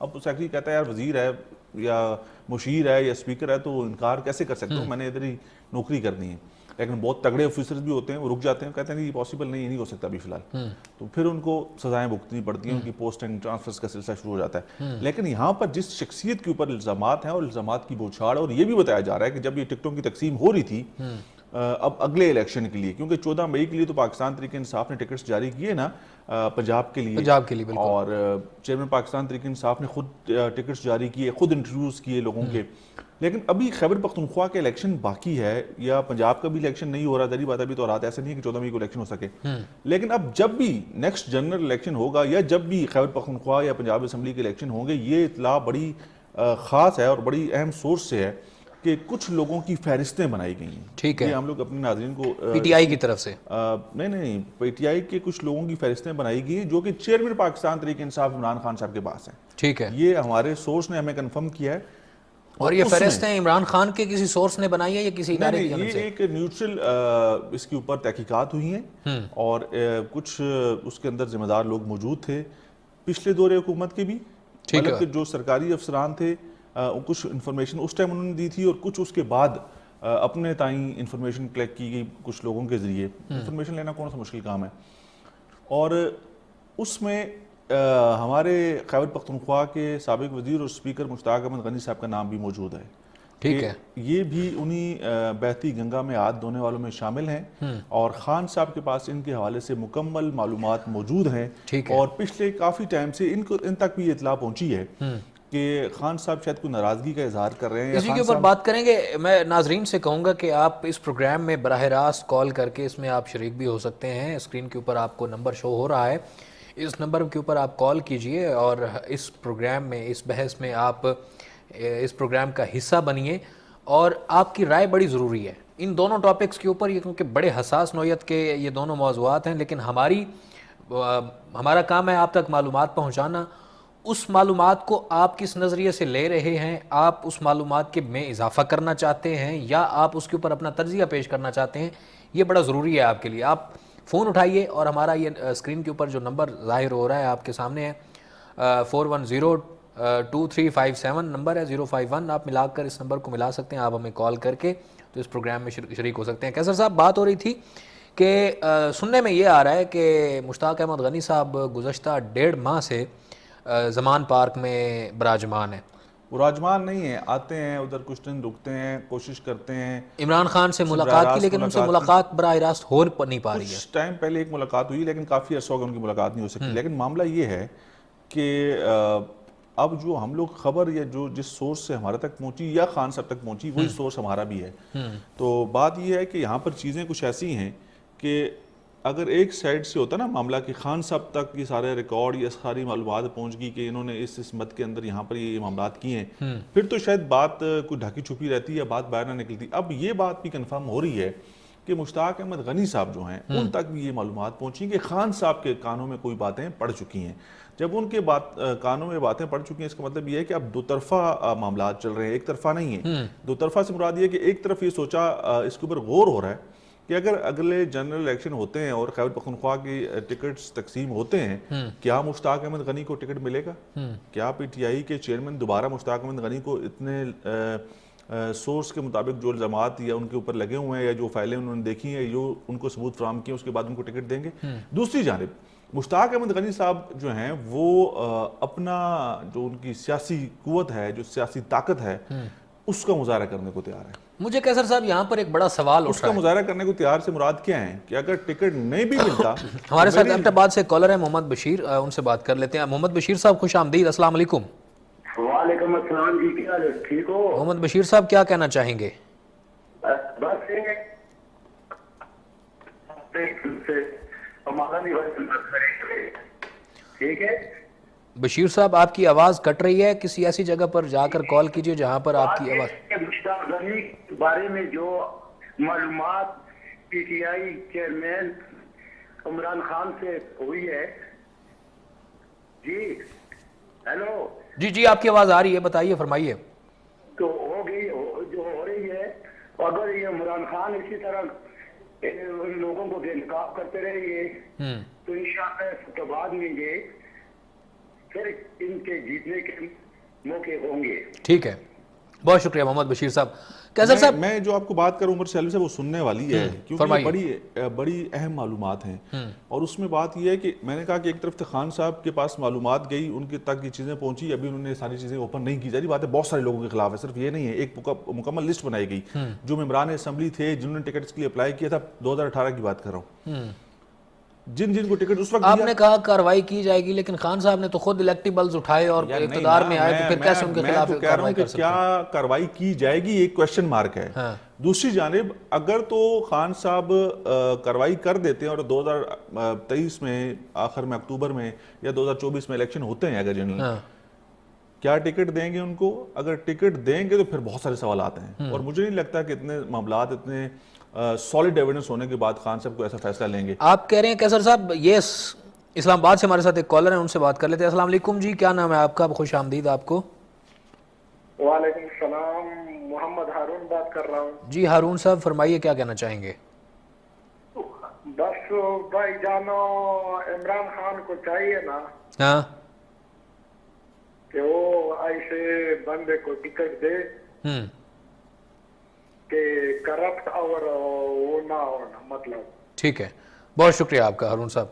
اب سیکرٹری کہتا ہے یار وزیر ہے یا مشیر ہے یا اسپیکر ہے تو وہ انکار کیسے کر سکتے ہو, میں نے ادھر ہی نوکری کرنی ہے. لیکن بہت تگڑے آفیسرز بھی ہوتے ہیں, وہ رک جاتے ہیں, کہتے ہیں یہ پاسبل نہیں, یہ نہیں ہو سکتا ابھی فی الحال, تو پھر ان کو سزائیں بھگتنی پڑتی ہیں, ان کی پوسٹنگ ٹرانسفرز کا سلسلہ شروع ہو جاتا ہے. لیکن یہاں پر جس شخصیت کے اوپر الزامات ہیں اور الزامات کی بوچھاڑ, اور یہ بھی بتایا جا رہا ہے کہ جب یہ ٹکٹوں کی تقسیم ہو رہی تھی اب اگلے الیکشن کے لیے, کیونکہ 14 مئی کے لیے تو پاکستان تحریک انصاف نے ٹکٹس جاری کیے نا پنجاب کے لیے, اور چیئرمین پاکستان تحریک انصاف نے خود ٹکٹس جاری کیے, خود انٹرویوز کیے لوگوں کے. لیکن ابھی خیبر پختونخوا کے الیکشن باقی ہے, یا پنجاب کا بھی الیکشن نہیں ہو رہا, ذری بات ابھی تو رات ایسا نہیں ہے کہ 14 مئی کو الیکشن ہو سکے. لیکن اب جب بھی نیکسٹ جنرل الیکشن ہوگا, یا جب بھی خیبر پختونخوا یا پنجاب اسمبلی کے الیکشن ہوں گے, یہ اطلاع بڑی خاص ہے اور بڑی اہم سورس سے ہے کہ کچھ لوگوں کی فہرستیں بنائی گئی ہیں. ٹھیک ہے, یہ ہم لوگ اپنے ناظرین کو پی ٹی آئی کی طرف سے نہیں پی ٹی آئی کے کچھ لوگوں کی فہرستیں بنائی گئی ہیں جو کہ چیئرمین پاکستان تحریک انصاف عمران خان صاحب کے پاس ہیں. ٹھیک ہے, یہ ہمارے سورس نے ہمیں کنفرم کیا ہے. اور یہ فہرستیں عمران خان کے کسی سورس نے بنائی ہے یا کسی ادارے کی جانب سے؟ یہ ایک نیوٹرل اس کے اوپر تحقیقات ہوئی ہیں, اور کچھ اس کے اندر ذمہ دار لوگ موجود تھے پچھلے دور حکومت کے بھی, مطلب کہ جو سرکاری افسران تھے کچھ انفارمیشن اس ٹائم انہوں نے دی تھی, اور کچھ اس کے بعد اپنے تائیں انفارمیشن کلیکٹ کی گئی کچھ لوگوں کے ذریعے. انفارمیشن لینا کون سا مشکل کام ہے, اور اس میں ہمارے خیبر پختونخوا کے سابق وزیر اور اسپیکر مشتاق احمد غنی صاحب کا نام بھی موجود ہے. ٹھیک ہے, یہ بھی انہی بہتی گنگا میں ہاتھ دھونے والوں میں شامل ہیں, اور خان صاحب کے پاس ان کے حوالے سے مکمل معلومات موجود ہیں. اور پچھلے کافی ٹائم سے ان تک بھی اطلاع پہنچی ہے کہ خان صاحب شاید کوئی ناراضگی کا اظہار کر رہے ہیں. اسی کے اوپر بات کریں گے. میں ناظرین سے کہوں گا کہ آپ اس پروگرام میں براہ راست کال کر کے اس میں آپ شریک بھی ہو سکتے ہیں. اسکرین کے اوپر آپ کو نمبر شو ہو رہا ہے, اس نمبر کے اوپر آپ کال کیجئے اور اس پروگرام میں, اس بحث میں آپ اس پروگرام کا حصہ بنیے, اور آپ کی رائے بڑی ضروری ہے ان دونوں ٹاپکس کے اوپر, یہ کیونکہ بڑے حساس نوعیت کے یہ دونوں موضوعات ہیں, لیکن ہمارا کام ہے آپ تک معلومات پہنچانا. اس معلومات کو آپ کس نظریے سے لے رہے ہیں, آپ اس معلومات کے میں اضافہ کرنا چاہتے ہیں یا آپ اس کے اوپر اپنا تجزیہ پیش کرنا چاہتے ہیں, یہ بڑا ضروری ہے آپ کے لیے. آپ فون اٹھائیے, اور ہمارا یہ اسکرین کے اوپر جو نمبر ظاہر ہو رہا ہے آپ کے سامنے ہے 41023557 نمبر ہے 051, آپ ملا کر اس نمبر کو ملا سکتے ہیں, آپ ہمیں کال کر کے تو اس پروگرام میں شریک ہو سکتے ہیں. کیسر صاحب, بات ہو رہی تھی کہ سننے میں یہ آ رہا ہے کہ مشتاق احمد غنی صاحب گزشتہ 1.5 ماہ سے زمان پارک میں براجمان ہیں. وہ راجمان نہیں ہیں, آتے ہیں ادھر کچھ دن رکتے ہیں, کوشش کرتے ہیں عمران خان سے ملاقات کی, لیکن ان سے ملاقات براہ راست ہو نہیں پا رہی ہے. کچھ ٹائم پہلے ایک ملاقات ہوئی, لیکن کافی عرصہ ہو گیا ان کی ملاقات نہیں ہو سکی. لیکن معاملہ یہ ہے کہ اب جو ہم لوگ خبر یا جو جس سورس سے ہمارے تک پہنچی یا خان صاحب تک پہنچی, وہی سورس ہمارا بھی ہے. تو بات یہ ہے کہ یہاں پر چیزیں کچھ ایسی ہیں کہ اگر ایک سائڈ سے ہوتا نا معاملہ کہ خان صاحب تک یہ سارے ریکارڈ یا ساری معلومات پہنچ گئی کہ انہوں نے اس مد کے اندر یہاں پر یہ معاملات کیے ہیں, پھر تو شاید بات کوئی ڈھکی چھپی رہتی یا بات باہر نہ نکلتی. اب یہ بات بھی کنفرم ہو رہی ہے کہ مشتاق احمد غنی صاحب جو ہیں ان تک بھی یہ معلومات پہنچی کہ خان صاحب کے کانوں میں کوئی باتیں پڑ چکی ہیں. جب ان کے کانوں میں باتیں پڑ چکی ہیں, اس کا مطلب یہ ہے کہ اب دو طرفہ معاملات چل رہے ہیں, ایک طرفہ نہیں ہے. دو طرفہ سے مراد یہ ہے کہ ایک طرف یہ سوچا, اس کے اوپر غور ہو رہا ہے کہ اگر اگلے جنرل الیکشن ہوتے ہیں اور خیبر پختونخوا کی ٹکٹس تقسیم ہوتے ہیں, کیا مشتاق احمد غنی کو ٹکٹ ملے گا؟ کیا پی ٹی آئی کے چیئرمین دوبارہ مشتاق احمد غنی کو اتنے سورس کے مطابق جو الزامات یا ان کے اوپر لگے ہوئے ہیں یا جو فائلیں انہوں نے دیکھی ہیں, جو ان کو ثبوت فراہم کیے, اس کے بعد ان کو ٹکٹ دیں گے؟ دوسری جانب مشتاق احمد غنی صاحب جو ہیں وہ اپنا جو ان کی سیاسی قوت ہے, جو سیاسی طاقت ہے, اس کا مظاہرہ کرنے کو تیار ہے. مجھے کیسر صاحب یہاں پر ایک بڑا سوال اٹھ رہا ہے. اس کا مظاہرہ کرنے کو تیار سے مراد کیا ہے کہ اگر ٹکٹ نہیں بھی ملتا. ہمارے ساتھ احمد آباد سے کالر ہے محمد بشیر, ان سے بات کر لیتے ہیں. محمد بشیر صاحب خوش آمدید, السلام علیکم. وعلیکم السلام جی, کیا حال ہے, ٹھیک ہو؟ محمد بشیر صاحب کیا کہنا چاہیں گے؟ بس ٹھیک ہے. بشیر صاحب آپ کی آواز کٹ رہی ہے, کسی ایسی جگہ پر جا کر کال کیجئے جہاں پر آپ کی آواز. مشتاق غنی کے بارے میں جو معلومات P T I chairman Imran Khan سے ہوئی ہے, جی ہیلو جی آپ کی آواز آ رہی ہے, بتائیے, فرمائیے. تو ہو گئی جو ہو رہی ہے, اگر یہ عمران خان اسی طرح لوگوں کو بے نقاب کرتے رہے گے تو انشاءاللہ اس کے بعد میں یہ پھر ان کے جیتنے کے موقع ہوں گے. ٹھیک ہے, بہت شکریہ محمد بشیر صاحب. کیسر صاحب میں جو آپ کو بات کروں عمر سیالوی صاحب وہ سننے والی ہے, کیونکہ یہ بڑی اہم معلومات ہیں, اور اس میں بات یہ ہے کہ میں نے کہا کہ ایک طرف تو خان صاحب کے پاس معلومات گئی, ان کے تک یہ چیزیں پہنچی, ابھی انہوں نے ساری چیزیں اوپن نہیں کی. جاری بات ہے بہت سارے لوگوں کے خلاف ہے, صرف یہ نہیں ہے, ایک مکمل لسٹ بنائی گئی جو ممبران اسمبلی تھے جنہوں نے ٹکٹس کے لیے اپلائی کیا تھا. 2018 کی بات کر رہا ہوں, جن کو ٹکٹ اس وقت آپ نے کہا کاروائی کی جائے گی, لیکن خان صاحب نے تو خود الیکٹیبلز اٹھائے اور اقتدار میں آئے, تو پھر کیسے ان کے خلاف کاروائی کر سکتے ہیں؟ کیا کاروائی کی جائے گی ایک کویشچن مارک ہے. دوسری جانب اگر تو خان صاحب کاروائی کر دیتے ہیں اور 2023 میں آخر میں اکتوبر میں یا 2024 میں الیکشن ہوتے ہیں اگر جنرل, کیا ٹکٹ دیں گے ان کو؟ اگر ٹکٹ دیں گے تو پھر بہت سارے سوالات ہیں, اور مجھے نہیں لگتا کہ اتنے معاملات اتنے سالڈ ایویڈنس ہونے کے بعد خان صاحب کو ایسا فیصلہ لیں گے. آپ کہہ رہے ہیں کیسر صاحب, یہ اسلام آباد سے ہمارے ساتھ ایک کالر ہیں, ان سے بات کر لیتے ہیں. السلام علیکم جی, کیا نام ہے آپ کا؟ خوش آمدید آپ کو. وعلیکم السلام, محمد ہارون بات کر رہا ہوں. جی ہارون صاحب فرمائیے, کیا کہنا چاہیں گے؟ بس بھائی جانو, عمران خان کو چاہیے نا ہاں کہ وہ ایسے بندے کو ٹکٹ دے کہ کرپٹ اور وہ نہ ہونا مطلب. ٹھیک ہے, بہت شکریہ آپ کا ہارون صاحب.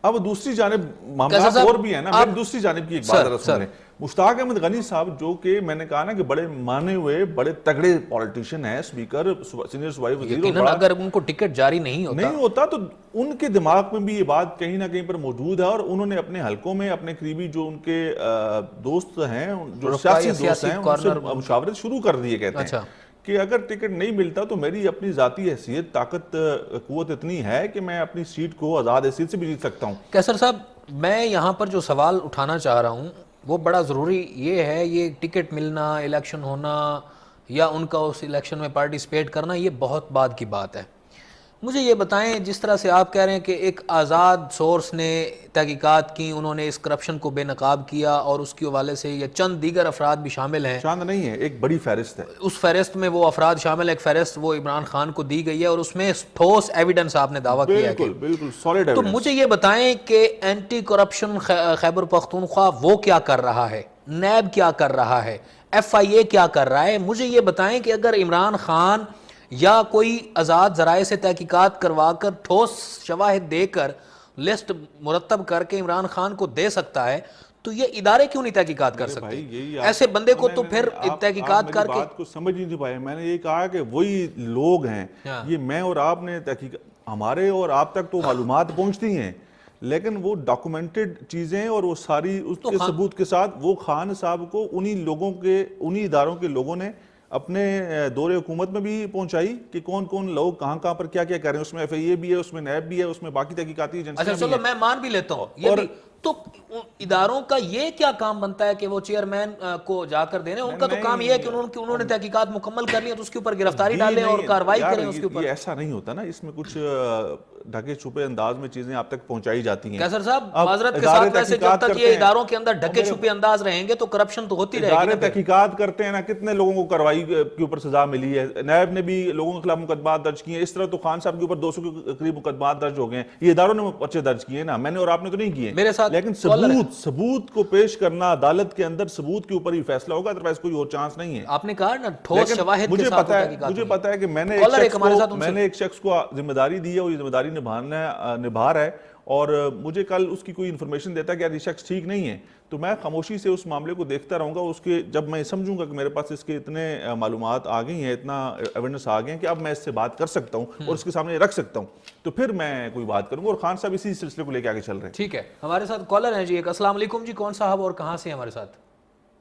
اب دوسری جانب معاملات اور بھی ہیں نا, میری دوسری جانب کی ایک بات ذرا سن لیں. مشتاق احمد غنی صاحب جو کہ میں نے کہا نا کہ بڑے مانے ہوئے بڑے تگڑے پولیٹیشین ہیں, اسپیکر, سینئر صوبائی وزیر, یقیناً اگر ان کو ٹکٹ جاری نہیں ہوتا تو ان کے دماغ میں بھی یہ بات کہیں نہ کہیں پر موجود ہے, اور انہوں نے اپنے حلقوں میں اپنے قریبی جو ان کے دوست ہیں, جو سیاسی دوست ہیں, ان سے مشاورت شروع کر دیے. کہتے ہیں کہ اگر ٹکٹ نہیں ملتا تو میری اپنی ذاتی حیثیت, طاقت, قوت اتنی ہے کہ میں اپنی سیٹ کو آزاد حیثیت سے بھی جیت سکتا ہوں. کیسر صاحب, میں یہاں پر جو سوال اٹھانا چاہ رہا ہوں وہ بڑا ضروری یہ ہے, یہ ٹکٹ ملنا, الیکشن ہونا یا ان کا اس الیکشن میں پارٹیسپیٹ کرنا, یہ بہت بعد کی بات ہے. مجھے یہ بتائیں, جس طرح سے آپ کہہ رہے ہیں کہ ایک آزاد سورس نے تحقیقات کی, انہوں نے اس کرپشن کو بے نقاب کیا, اور اس کے حوالے سے یہ چند دیگر افراد بھی شامل ہیں. چند نہیں ہے, ایک بڑی فہرست ہے. اس فہرست میں وہ افراد شامل ہے, ایک فہرست وہ عمران خان کو دی گئی ہے, اور اس میں ٹھوس ایویڈنس آپ نے دعویٰ کیا ہے. بالکل سالڈ ایویڈنس. تو مجھے یہ بتائیں کہ اینٹی کرپشن خیبر پختونخوا وہ کیا کر رہا ہے, نیب کیا کر رہا ہے, ایف آئی اے کیا کر رہا ہے؟ مجھے یہ بتائیں کہ اگر عمران خان یا کوئی آزاد ذرائع سے تحقیقات کروا کر ٹھوس شواہد دے کر لسٹ مرتب کر کے عمران خان کو دے سکتا ہے, تو یہ ادارے کیوں نہیں تحقیقات کر سکتے؟ ایسے بندے کو تو پھر تحقیقات کر کے. بات کو سمجھ نہیں پائے. میں نے یہ کہا کہ وہی لوگ ہیں, یہ میں اور آپ نے تحقیق, ہمارے اور آپ تک تو معلومات پہنچتی ہیں, لیکن وہ ڈاکومنٹڈ چیزیں اور وہ ساری اس کے ثبوت کے ساتھ وہ خان صاحب کو انہی لوگوں کے, انہی اداروں کے لوگوں نے اپنے دور حکومت میں بھی پہنچائی کہ کون کون لوگ کہاں کہاں پر کیا کیا کر رہے ہیں. اس میں ایف اے بھی ہے, اس میں نیب بھی ہے, اس میں باقی تحقیقاتی ایجنسیاں بھی ہیں. اچھا چلو میں مان بھی لیتا ہوں یہ بھی, تو اداروں کا یہ کیا کام بنتا ہے کہ وہ چیئرمین کو جا کر دینے؟ ان کا تو کام یہ ہے کہ انہوں نے تحقیقات مکمل کر لی ہے تو اس کے اوپر گرفتاری ڈالیں اور کارروائی کریں اس کے اوپر. یہ ایسا نہیں ہوتا نا, اس میں کچھ ڈھکے چھپے انداز میں چیزیں آپ تک پہنچائی جاتی ہیں. کیسر صاحب معذرت کے ساتھ, ویسے جب تک یہ اداروں کے اندر ڈھکے چھپے انداز رہیں گے تو کرپشن تو ہوتی رہے گی. ادارے تحقیقات کرتے ہیں نا, کتنے لوگوں کو کارروائی کے اوپر سزا ملی ہے, نیب نے بھی لوگوں کے خلاف مقدمات درج کیے ہیں. اس طرح تو خان صاحب کے اوپر 200 کے قریب مقدمات درج ہو گئے ہیں. یہ اداروں نے پرچے درج کیے نا, میں نے اور آپ نے تو نہیں کیے. میرے ساتھ لیکن ثبوت کو پیش کرنا, عدالت کے اندر ثبوت کے اوپر ہی فیصلہ ہوگا, ادروائز کوئی اور چانس نہیں ہے. آپ نے کہا نا ٹھوس شواہد کے ساتھ تحقیقات. مجھے پتا ہے کہ میں نے ایک شخص کو ذمہ داری دی ہے, اور یہ ذمہ داری نبھا رہا ہے, اور مجھے کل اس کی کوئی انفارمیشن دیتا ہے کہ یار یہ شخص ٹھیک نہیں ہے, تو میں خاموشی سے اس معاملے کو دیکھتا رہوں گا. اس کے جب میں سمجھوں گا کہ میرے پاس اس کے اتنے معلومات آ گئی ہیں, اتنا ایویڈنس آ گئے ہیں کہ اب میں اس سے بات کر سکتا ہوں اور اس کے سامنے رکھ سکتا ہوں, تو پھر میں کوئی بات کروں گا. اور خان صاحب اسی سلسلے کو لے کے آگے چل رہے ہیں. ٹھیک ہے, ہمارے ساتھ کالر ہیں جی ایک. السلام علیکم جی, کون صاحب اور کہاں سے ہیں ہمارے ساتھ؟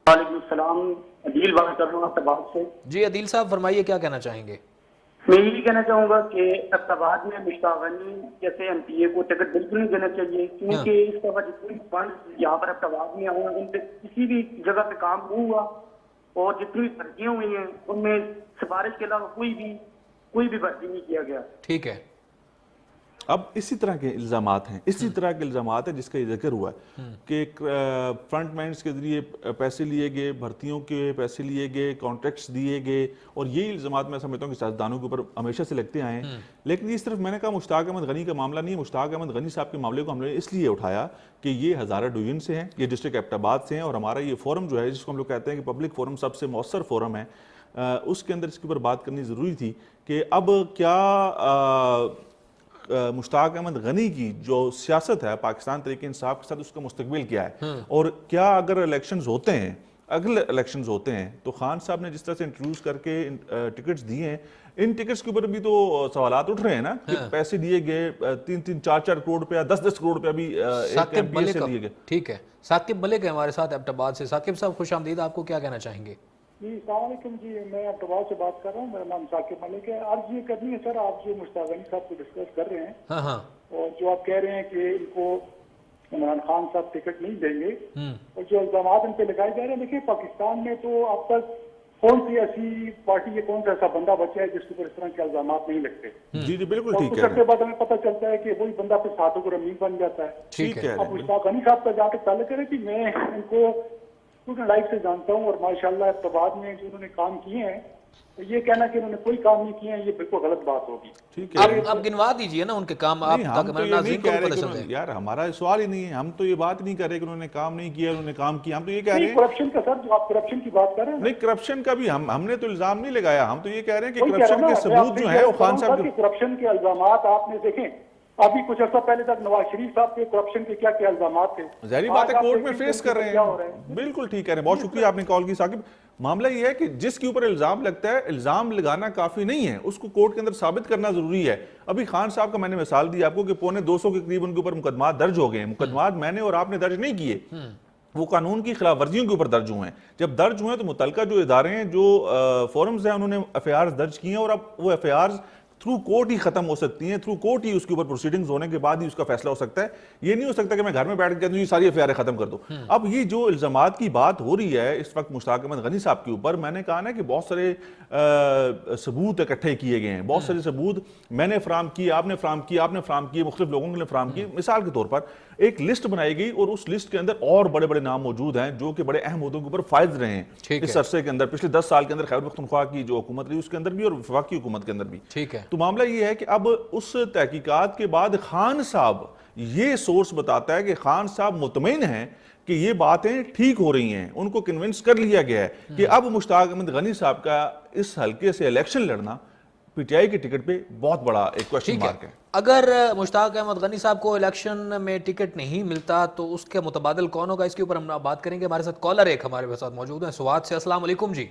وعلیکم السلام, عدیل بات کر رہا ہوں اقتباد سے. جی عدیل صاحب فرمائیے, کیا کہنا چاہیں گے؟ میں یہی کہنا چاہوں گا کہ اقتباد میں مشتاق غنی جیسے ایم پی اے کو ٹکٹ بالکل نہیں دینا چاہیے, کیونکہ اس طرح جتنے فنڈ یہاں پر اقتباد میں آئے ان پہ کسی بھی جگہ پہ کام نہیں ہوا, اور جتنی بھرتیاں ہوئی ہیں ان میں سفارش کے علاوہ کوئی بھی بھرتی نہیں کیا گیا. ٹھیک ہے, اب اسی طرح کے الزامات ہیں، اسی طرح کے الزامات ہیں جس کا یہ ذکر ہوا ہے کہ فرنٹ مینس کے ذریعے پیسے لیے گئے، بھرتیوں کے پیسے لیے گئے، کانٹریکٹس دیے گئے، اور یہی الزامات میں سمجھتا ہوں کہ سیاستدانوں کے اوپر ہمیشہ سے لگتے آئے ہیں. لیکن یہ صرف میں نے کہا مشتاق احمد غنی کا معاملہ نہیں. مشتاق احمد غنی صاحب کے معاملے کو ہم نے اس لیے اٹھایا کہ یہ ہزارہ ڈویژن سے ہیں، یہ ڈسٹرکٹ ایبٹ آباد سے ہیں، اور ہمارا یہ فورم جو ہے جس کو ہم لوگ کہتے ہیں کہ پبلک فورم سب سے مؤثر فورم ہے، اس کے اندر اس کے اوپر بات کرنی ضروری تھی کہ اب کیا مشتاق احمد غنی کی جو سیاست ہے پاکستان تحریک انصاف کے ساتھ اس کا مستقبل کیا ہے، اور کیا اگر الیکشنز ہوتے ہیں تو خان صاحب نے جس طرح سے انٹروڈیوس کر کے ٹکٹس دیے ہیں، ان ٹکٹس کے اوپر بھی تو سوالات اٹھ رہے ہیں نا کہ پیسے دیے گئے 3-3 4-4 کروڑ روپیہ 10-10 کروڑ روپیہ بھی ایک ایم پی اے سے دیے گئے. ٹھیک ہے، ثاقب ملک ہے ہمارے ساتھ ایبٹ آباد سے. ثاقب صاحب خوش آمدید، آپ کو کیا کہنا چاہیں گے؟ جی السلام علیکم. جی میں ایبٹ آباد سے بات کر رہا ہوں، میرا نام ثاقب ملک ہے. عرض یہ کرنی ہے سر، آپ جو مشتاق غنی صاحب کو ڈسکس کر رہے ہیں ہاں اور جو آپ کہہ رہے ہیں کہ ان کو عمران خان صاحب ٹکٹ نہیں دیں گے، اور جو الزامات ان پہ لگائے جا رہے ہیں، دیکھیے پاکستان میں تو اب تک کون سی ایسی پارٹی یا کون سا ایسا بندہ بچا ہے جس کے اوپر اس طرح کے الزامات نہیں لگتے. جی بالکل ٹھیک ہے. اس کے بعد ہمیں پتہ چلتا ہے کہ وہی بندہ پھر ساتھوں کو رمین بن جاتا ہے. ٹھیک ہے. اب مشتاق غنی صاحب کا جا کے تعلق ہے کہ میں ان کو اسٹوڈنٹ لائف سے جانتا ہوں، اور ماشاءاللہ ابتداء میں جو انہوں نے کام کیے ہیں، یہ کہنا کہ انہوں نے کوئی کام نہیں کیے ہیں یہ بالکل غلط بات ہوگی. ٹھیک ہے، اب گنوا دیجئے نا ان کے کام آپ تاکہ ہمارے ناظرین کو پتہ چل جائے. یار ہمارا سوال ہی نہیں ہے، ہم تو یہ بات نہیں کر رہے کہ انہوں نے کام نہیں کیا، انہوں نے کام کیا. ہم تو یہ کہہ رہے ہیں کرپشن کا سر، جو آپ کرپشن کی بات کر رہے ہیں، نہیں کرپشن کا بھی ہم نے تو الزام نہیں لگایا. ہم تو یہ کہہ رہے ہیں کہ کرپشن کے ثبوت جو ہیں وہ خان صاحب کے کرپشن کے الزامات آپ نے دیکھیں. ابھی کچھ عرصہ پہلے تک نواز شریف صاحب کے کرپشن کے کیا کیا الزامات تھے، ظاہری بات ہے کورٹ میں فیس کر رہے ہیں. بالکل ٹھیک ہے، بہت شکریہ آپ نے کال کی. ثاقب معاملہ یہ ہے کہ جس کے اوپر الزام لگتا ہے، الزام لگانا کافی نہیں ہے، اس کو کورٹ کے اندر ثابت کرنا ضروری ہے. ابھی خان صاحب کا میں نے مثال دی آپ کو کہ 250 کے قریب ان کے اوپر مقدمات درج ہو گئے ہیں. مقدمات میں نے اور آپ نے درج نہیں کیے، وہ قانون کی خلاف ورزیوں کے اوپر درج ہوئے ہیں. جب درج ہوئے ہیں تو متعلقہ جو ادارے ہیں، جو فورمز ہیں، انہوں نے ایف آئی آرز درج کی ہیں، اور اب وہ ایف آئی آرز تھرو کورٹ ہی ختم ہو سکتی ہیں، تھرو کورٹ ہی اس کے اوپر پروسیڈنگز ہونے کے بعد ہی اس کا فیصلہ ہو سکتا ہے. یہ نہیں ہو سکتا کہ میں گھر میں بیٹھ کے کہتا ہوں یہ ساری ایف آئی آریں ختم کر دو. اب یہ جو الزامات کی بات ہو رہی ہے اس وقت مشتاق احمد غنی صاحب کے اوپر، میں نے کہا نا کہ بہت سارے ثبوت اکٹھے کیے گئے ہیں، بہت سارے ثبوت میں نے فراہم کیے، آپ نے فراہم کیے، آپ نے فراہم کیے، مختلف لوگوں نے فراہم کیے. مثال کے طور پر ایک لسٹ بنائی گئی اور اس لسٹ کے اندر اور بڑے بڑے نام موجود ہیں جو کہ بڑے اہم عہدوں کے اوپر فائز رہے ہیں اس عرصے کے اندر. پچھلے 10 سال کے اندر خیبر پختونخوا کی جو حکومت رہی اس کے اندر بھی اور وفاقی حکومت کے اندر بھی. ٹھیک ہے. تو معاملہ یہ ہے کہ اب اس تحقیقات کے بعد خان صاحب، یہ سورس بتاتا ہے کہ خان صاحب مطمئن ہیں کہ یہ باتیں ٹھیک ہو رہی ہیں، ان کو کنونس کر لیا گیا ہے کہ اب مشتاق احمد غنی صاحب کا اس حلقے سے الیکشن لڑنا پی ٹی آئی کے ٹکٹ پہ بہت بڑا ایک کوشچن مارک ہے. اگر مشتاق احمد غنی صاحب کو الیکشن میں ٹکٹ نہیں ملتا تو اس کے متبادل کون ہوگا، اس کے اوپر ہم بات کریں گے. ہمارے ساتھ کالر ایک ہمارے ساتھ موجود ہیں سوات سے. السلام علیکم جی.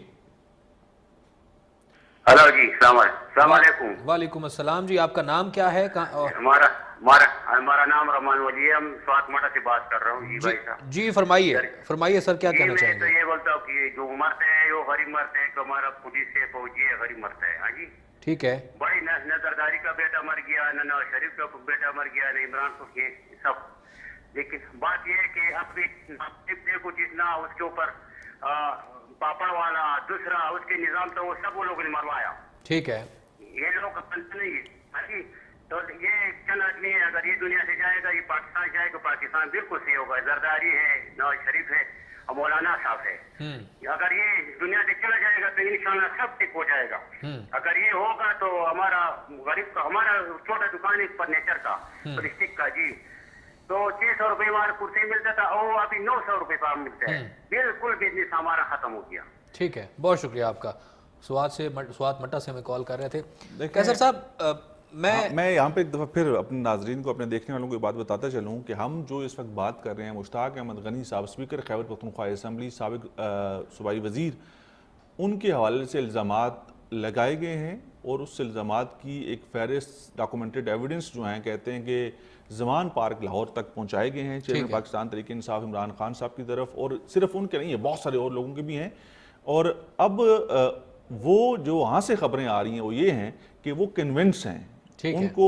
ہلو جی، السلام علیکم. وعلیکم السلام جی. آپ کا نام کیا ہے؟ ہمارا نام رحمان ولی ہے، ہم سوات مٹا سے بات کر رہا ہوں. جی بھائی صاحب. جی فرمائیے سر، کیا کہنا چاہیں گے؟ میں تو یہ بولتا ہوں کہ جو مرتے ہیں وہ غریب مرتے ہیں، کہ ہمارا پولیس سے فوجی ہے غریب مرتا ہے. ہاں جی ٹھیک ہے. بڑی نہ زرداری کا بیٹا مر گیا، نہ نواز شریف کا بیٹا مر گیا، نہ عمران خان کے سب. لیکن بات یہ ہے کہ اب بھی کو جتنا اس کے اوپر پاپڑ والا دوسرا اس کے نظام تو وہ سب وہ لوگوں نے مروایا. ٹھیک ہے. یہ لوگ نہیں ہے. تو یہ چند آدمی ہے، اگر یہ دنیا سے جائے گا، یہ پاکستان جائے گا، پاکستان بالکل صحیح ہوگا. زرداری ہے، نواز شریف ہے اور مولانا صاحب ہے. اگر یہ دنیا سے چلا جائے گا تو انشاءاللہ سب ٹھیک ہو جائے گا. اگر یہ ہوگا تو ہمارا غریب کا، ہمارا چھوٹا دکان ہے فرنیچر کا، پلاسٹک کا، جی تو 600 روپے والا کرسی ملتا تھا اور ابھی 900 روپے کا ملتا ہے. بالکل بزنس ہمارا ختم ہو گیا. ٹھیک ہے، بہت شکریہ آپ کا. سوات مٹا سے ہمیں کال کر رہے تھے. کیسر صاحب، میں یہاں پہ ایک دفعہ پھر اپنے ناظرین کو، اپنے دیکھنے والوں کو یہ بات بتاتا چلوں کہ ہم جو اس وقت بات کر رہے ہیں مشتاق احمد غنی صاحب، اسپیکر خیبر پختونخوا اسمبلی، سابق صوبائی وزیر، ان کے حوالے سے الزامات لگائے گئے ہیں اور اس الزامات کی ایک فہرست ڈاکومنٹڈ ایویڈنس جو ہیں کہتے ہیں کہ زمان پارک لاہور تک پہنچائے گئے ہیں چیئرمین پاکستان تحریک انصاف عمران خان صاحب کی طرف، اور صرف ان کے نہیں ہیں، بہت سارے اور لوگوں کے بھی ہیں. اور اب وہ جو وہاں سے خبریں آ رہی ہیں وہ یہ ہیں کہ وہ کنونس ہیں ان کو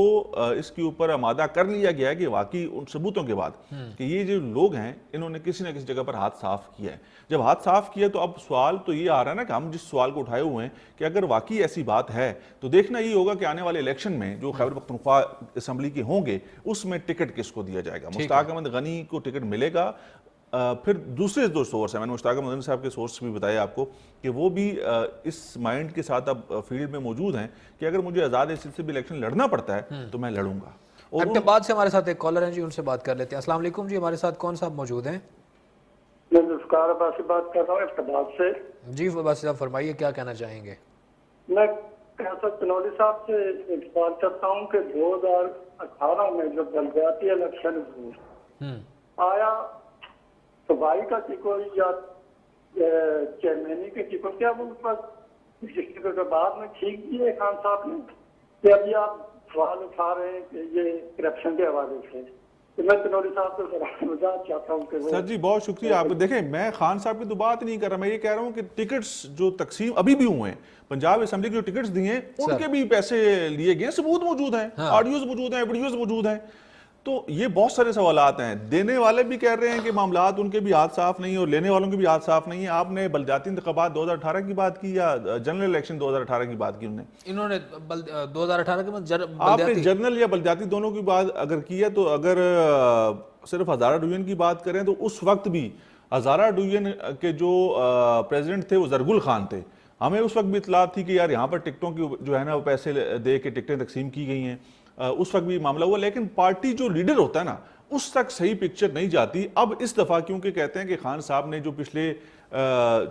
اس کے اوپر آمادہ کر لیا گیا ہے کہ واقعی ان ثبوتوں کے بعد کہ یہ جو لوگ ہیں انہوں نے کسی نہ کسی جگہ پر ہاتھ صاف کیا ہے. جب ہاتھ صاف کیا تو اب سوال تو یہ آ رہا ہے نا کہ ہم جس سوال کو اٹھائے ہوئے ہیں کہ اگر واقعی ایسی بات ہے تو دیکھنا یہ ہوگا کہ آنے والے الیکشن میں جو خیبر پختونخوا اسمبلی کے ہوں گے اس میں ٹکٹ کس کو دیا جائے گا. مشتاق احمد غنی کو ٹکٹ ملے گا. پھر دوسرے دو سورس ہیں, میں نے مشتاق احمد غنی صاحب کے سورس بھی بتایا آپ کو کہ وہ بھی اس مائنڈ کے ساتھ اب فیلڈ میں موجود ہیں کہ اگر مجھے آزاد حیثیت سے بھی الیکشن لڑنا پڑتا ہے تو میں لڑوں گا. اور بعد سے ہمارے ساتھ ایک کالر ہیں جی, ان سے بات کر لیتے ہیں. السلام علیکم جی, ہمارے ساتھ کون صاحب موجود ہیں؟ میں ذوالفقار عباسی بات کر رہا ہوں افتاباد سے. جی عباسی صاحب فرمائیے, کیا کہنا چاہیں گے؟ میں چنولی صاحب سے ایک بات کرتا ہوں کہ 2018 میں جو بلدیاتی الیکشن ہوئے, آیا صوبائی کا ٹکٹ یا چیئرمینی کے ٹکٹ, کیا وہ ڈسٹرکٹ کے بعد میں ٹھیک کیے خان صاحب نے کہ ابھی آپ سوال اٹھا رہے ہیں کہ یہ کرپشن کے حوالے سے؟ تو میں چنولی صاحب سے وضاحت چاہتا ہوں کہ سر جی بہت شکریہ آپ کو. دیکھیں میں خان صاحب کی تو بات نہیں کر رہا, میں یہ کہہ رہا ہوں کہ ٹکٹس جو تقسیم ابھی بھی ہوئے ہیں پنجاب اسمبلی کے جو ٹکٹس دیے ہیں ان کے بھی پیسے لیے گئے, ثبوت موجود ہیں, آڈیوز موجود ہیں, ویڈیوز موجود ہیں. تو یہ بہت سارے سوالات ہیں. دینے والے بھی کہہ رہے ہیں کہ معاملات ان کے بھی ہاتھ صاف نہیں اور لینے والوں کے بھی ہاتھ صاف نہیں ہیں. آپ نے بلدیاتی انتخابات 2018 کی بات کی یا جنرل الیکشن 2018 کی بات کی؟ انہوں نے 2018 کے آپ نے جنرل یا بلدیاتی دونوں کی بات اگر کی ہے تو اگر صرف ہزارہ ڈویژن کی بات کریں تو اس وقت بھی ہزارہ ڈویژن کے جو پریزیڈنٹ تھے وہ زرگل خان تھے. ہمیں اس وقت بھی اطلاع تھی کہ یار یہاں پر ٹکٹوں کی جو ہے نا وہ پیسے دے کے ٹکٹیں تقسیم کی گئی ہیں, اس وقت بھی معاملہ ہوا. لیکن پارٹی جو لیڈر ہوتا ہے نا اس تک صحیح پکچر نہیں جاتی. اب اس دفعہ کیونکہ کہتے ہیں کہ خان صاحب نے جو پچھلے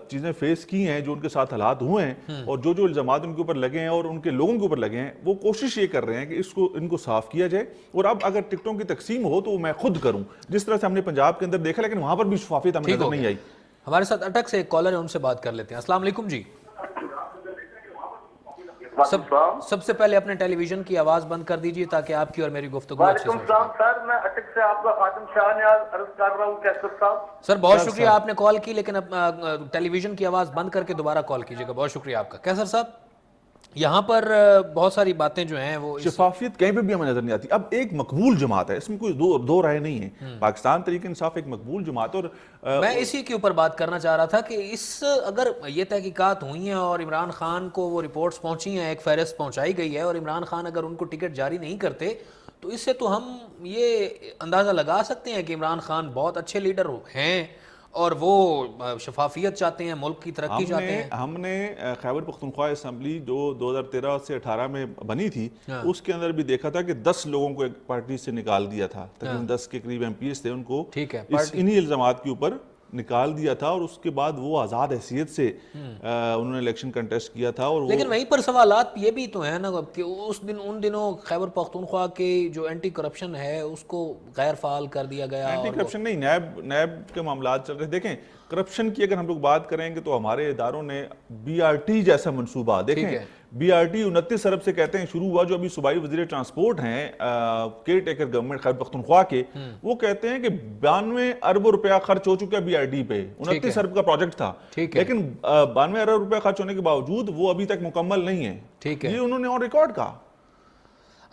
چیزیں فیس کی ہیں, جو ان کے ساتھ حالات ہوئے ہیں اور جو الزامات ان کے اوپر لگے ہیں اور ان کے لوگوں کے اوپر لگے ہیں, وہ کوشش یہ کر رہے ہیں کہ ان کو صاف کیا جائے. اور اب اگر ٹکٹوں کی تقسیم ہو تو وہ میں خود کروں, جس طرح سے ہم نے پنجاب کے اندر دیکھا, لیکن وہاں پر بھی شفافیت ہمیں نظر نہیں آئی. ہمارے ساتھ اٹک سے ایک کالر ہے, ان سے بات کر لیتے ہیں. السلام علیکم جی. سب سے پہلے اپنے ٹیلی ویژن کی آواز بند کر دیجئے تاکہ آپ کی اور میری گفتگو اچھے سے وعلیکم السلام سر, میں اٹک سے آپ کا خاتم شاہ نیاز عرض کر رہا ہوں. کیسر صاحب سر بہت شکریہ, آپ نے کال کی لیکن ٹیلی ویژن کی آواز بند کر کے دوبارہ کال کیجئے گا. بہت شکریہ آپ کا. کیسر صاحب یہاں پر بہت ساری باتیں جو ہیں وہ شفافیت کہیں پہ بھی ہمیں نظر نہیں آتی. اب ایک مقبول جماعت ہے, اس میں کوئی دو رائے نہیں ہے. پاکستان تحریک انصاف ایک مقبول جماعت, اور میں اسی کے اوپر بات کرنا چاہ رہا تھا کہ اگر یہ تحقیقات ہوئی ہیں اور عمران خان کو وہ رپورٹس پہنچی ہیں, ایک فہرست پہنچائی گئی ہے, اور عمران خان اگر ان کو ٹکٹ جاری نہیں کرتے تو اس سے تو ہم یہ اندازہ لگا سکتے ہیں کہ عمران خان بہت اچھے لیڈر ہیں اور وہ شفافیت چاہتے ہیں, ملک کی ترقی چاہتے ہیں. ہم نے خیبر پختونخوا اسمبلی جو 2013 سے 18 میں بنی تھی اس کے اندر بھی دیکھا تھا کہ 10 لوگوں کو ایک پارٹی سے نکال دیا تھا, تقریباً 10 کے قریب ایم پی ایس تھے, ان کو انہی الزامات کے اوپر نکال دیا تھا, اور اس کے بعد وہ آزاد حیثیت سے انہوں نے الیکشن کنٹیسٹ کیا تھا. اور لیکن وہیں پر سوالات یہ بھی تو ہیں نا کہ ان دنوں خیبر پختونخوا کے جو اینٹی کرپشن ہے اس کو غیر فعال کر دیا گیا. اینٹی کرپشن نہیں, نیب کے معاملات چل رہے. دیکھیں کرپشن کی اگر ہم لوگ بات کریں گے تو ہمارے اداروں نے بی آر ٹی جیسا منصوبہ, دیکھیں بی آر ٹی 29 ارب سے کہتے ہیں شروع ہوا, جو ابھی صوبائی وزیر ٹرانسپورٹ ہیں care taker government Khyber Pakhtunkhwa کے, وہ کہتے ہیں کہ 92 ارب روپیہ خرچ ہو چکا ہے بی آر ٹی پہ. 29 ارب کا پروجیکٹ تھا, لیکن 92 ارب روپیہ خرچ ہونے کے باوجود وہ ابھی تک مکمل نہیں ہے. یہ انہوں نے آن ریکارڈ کہا.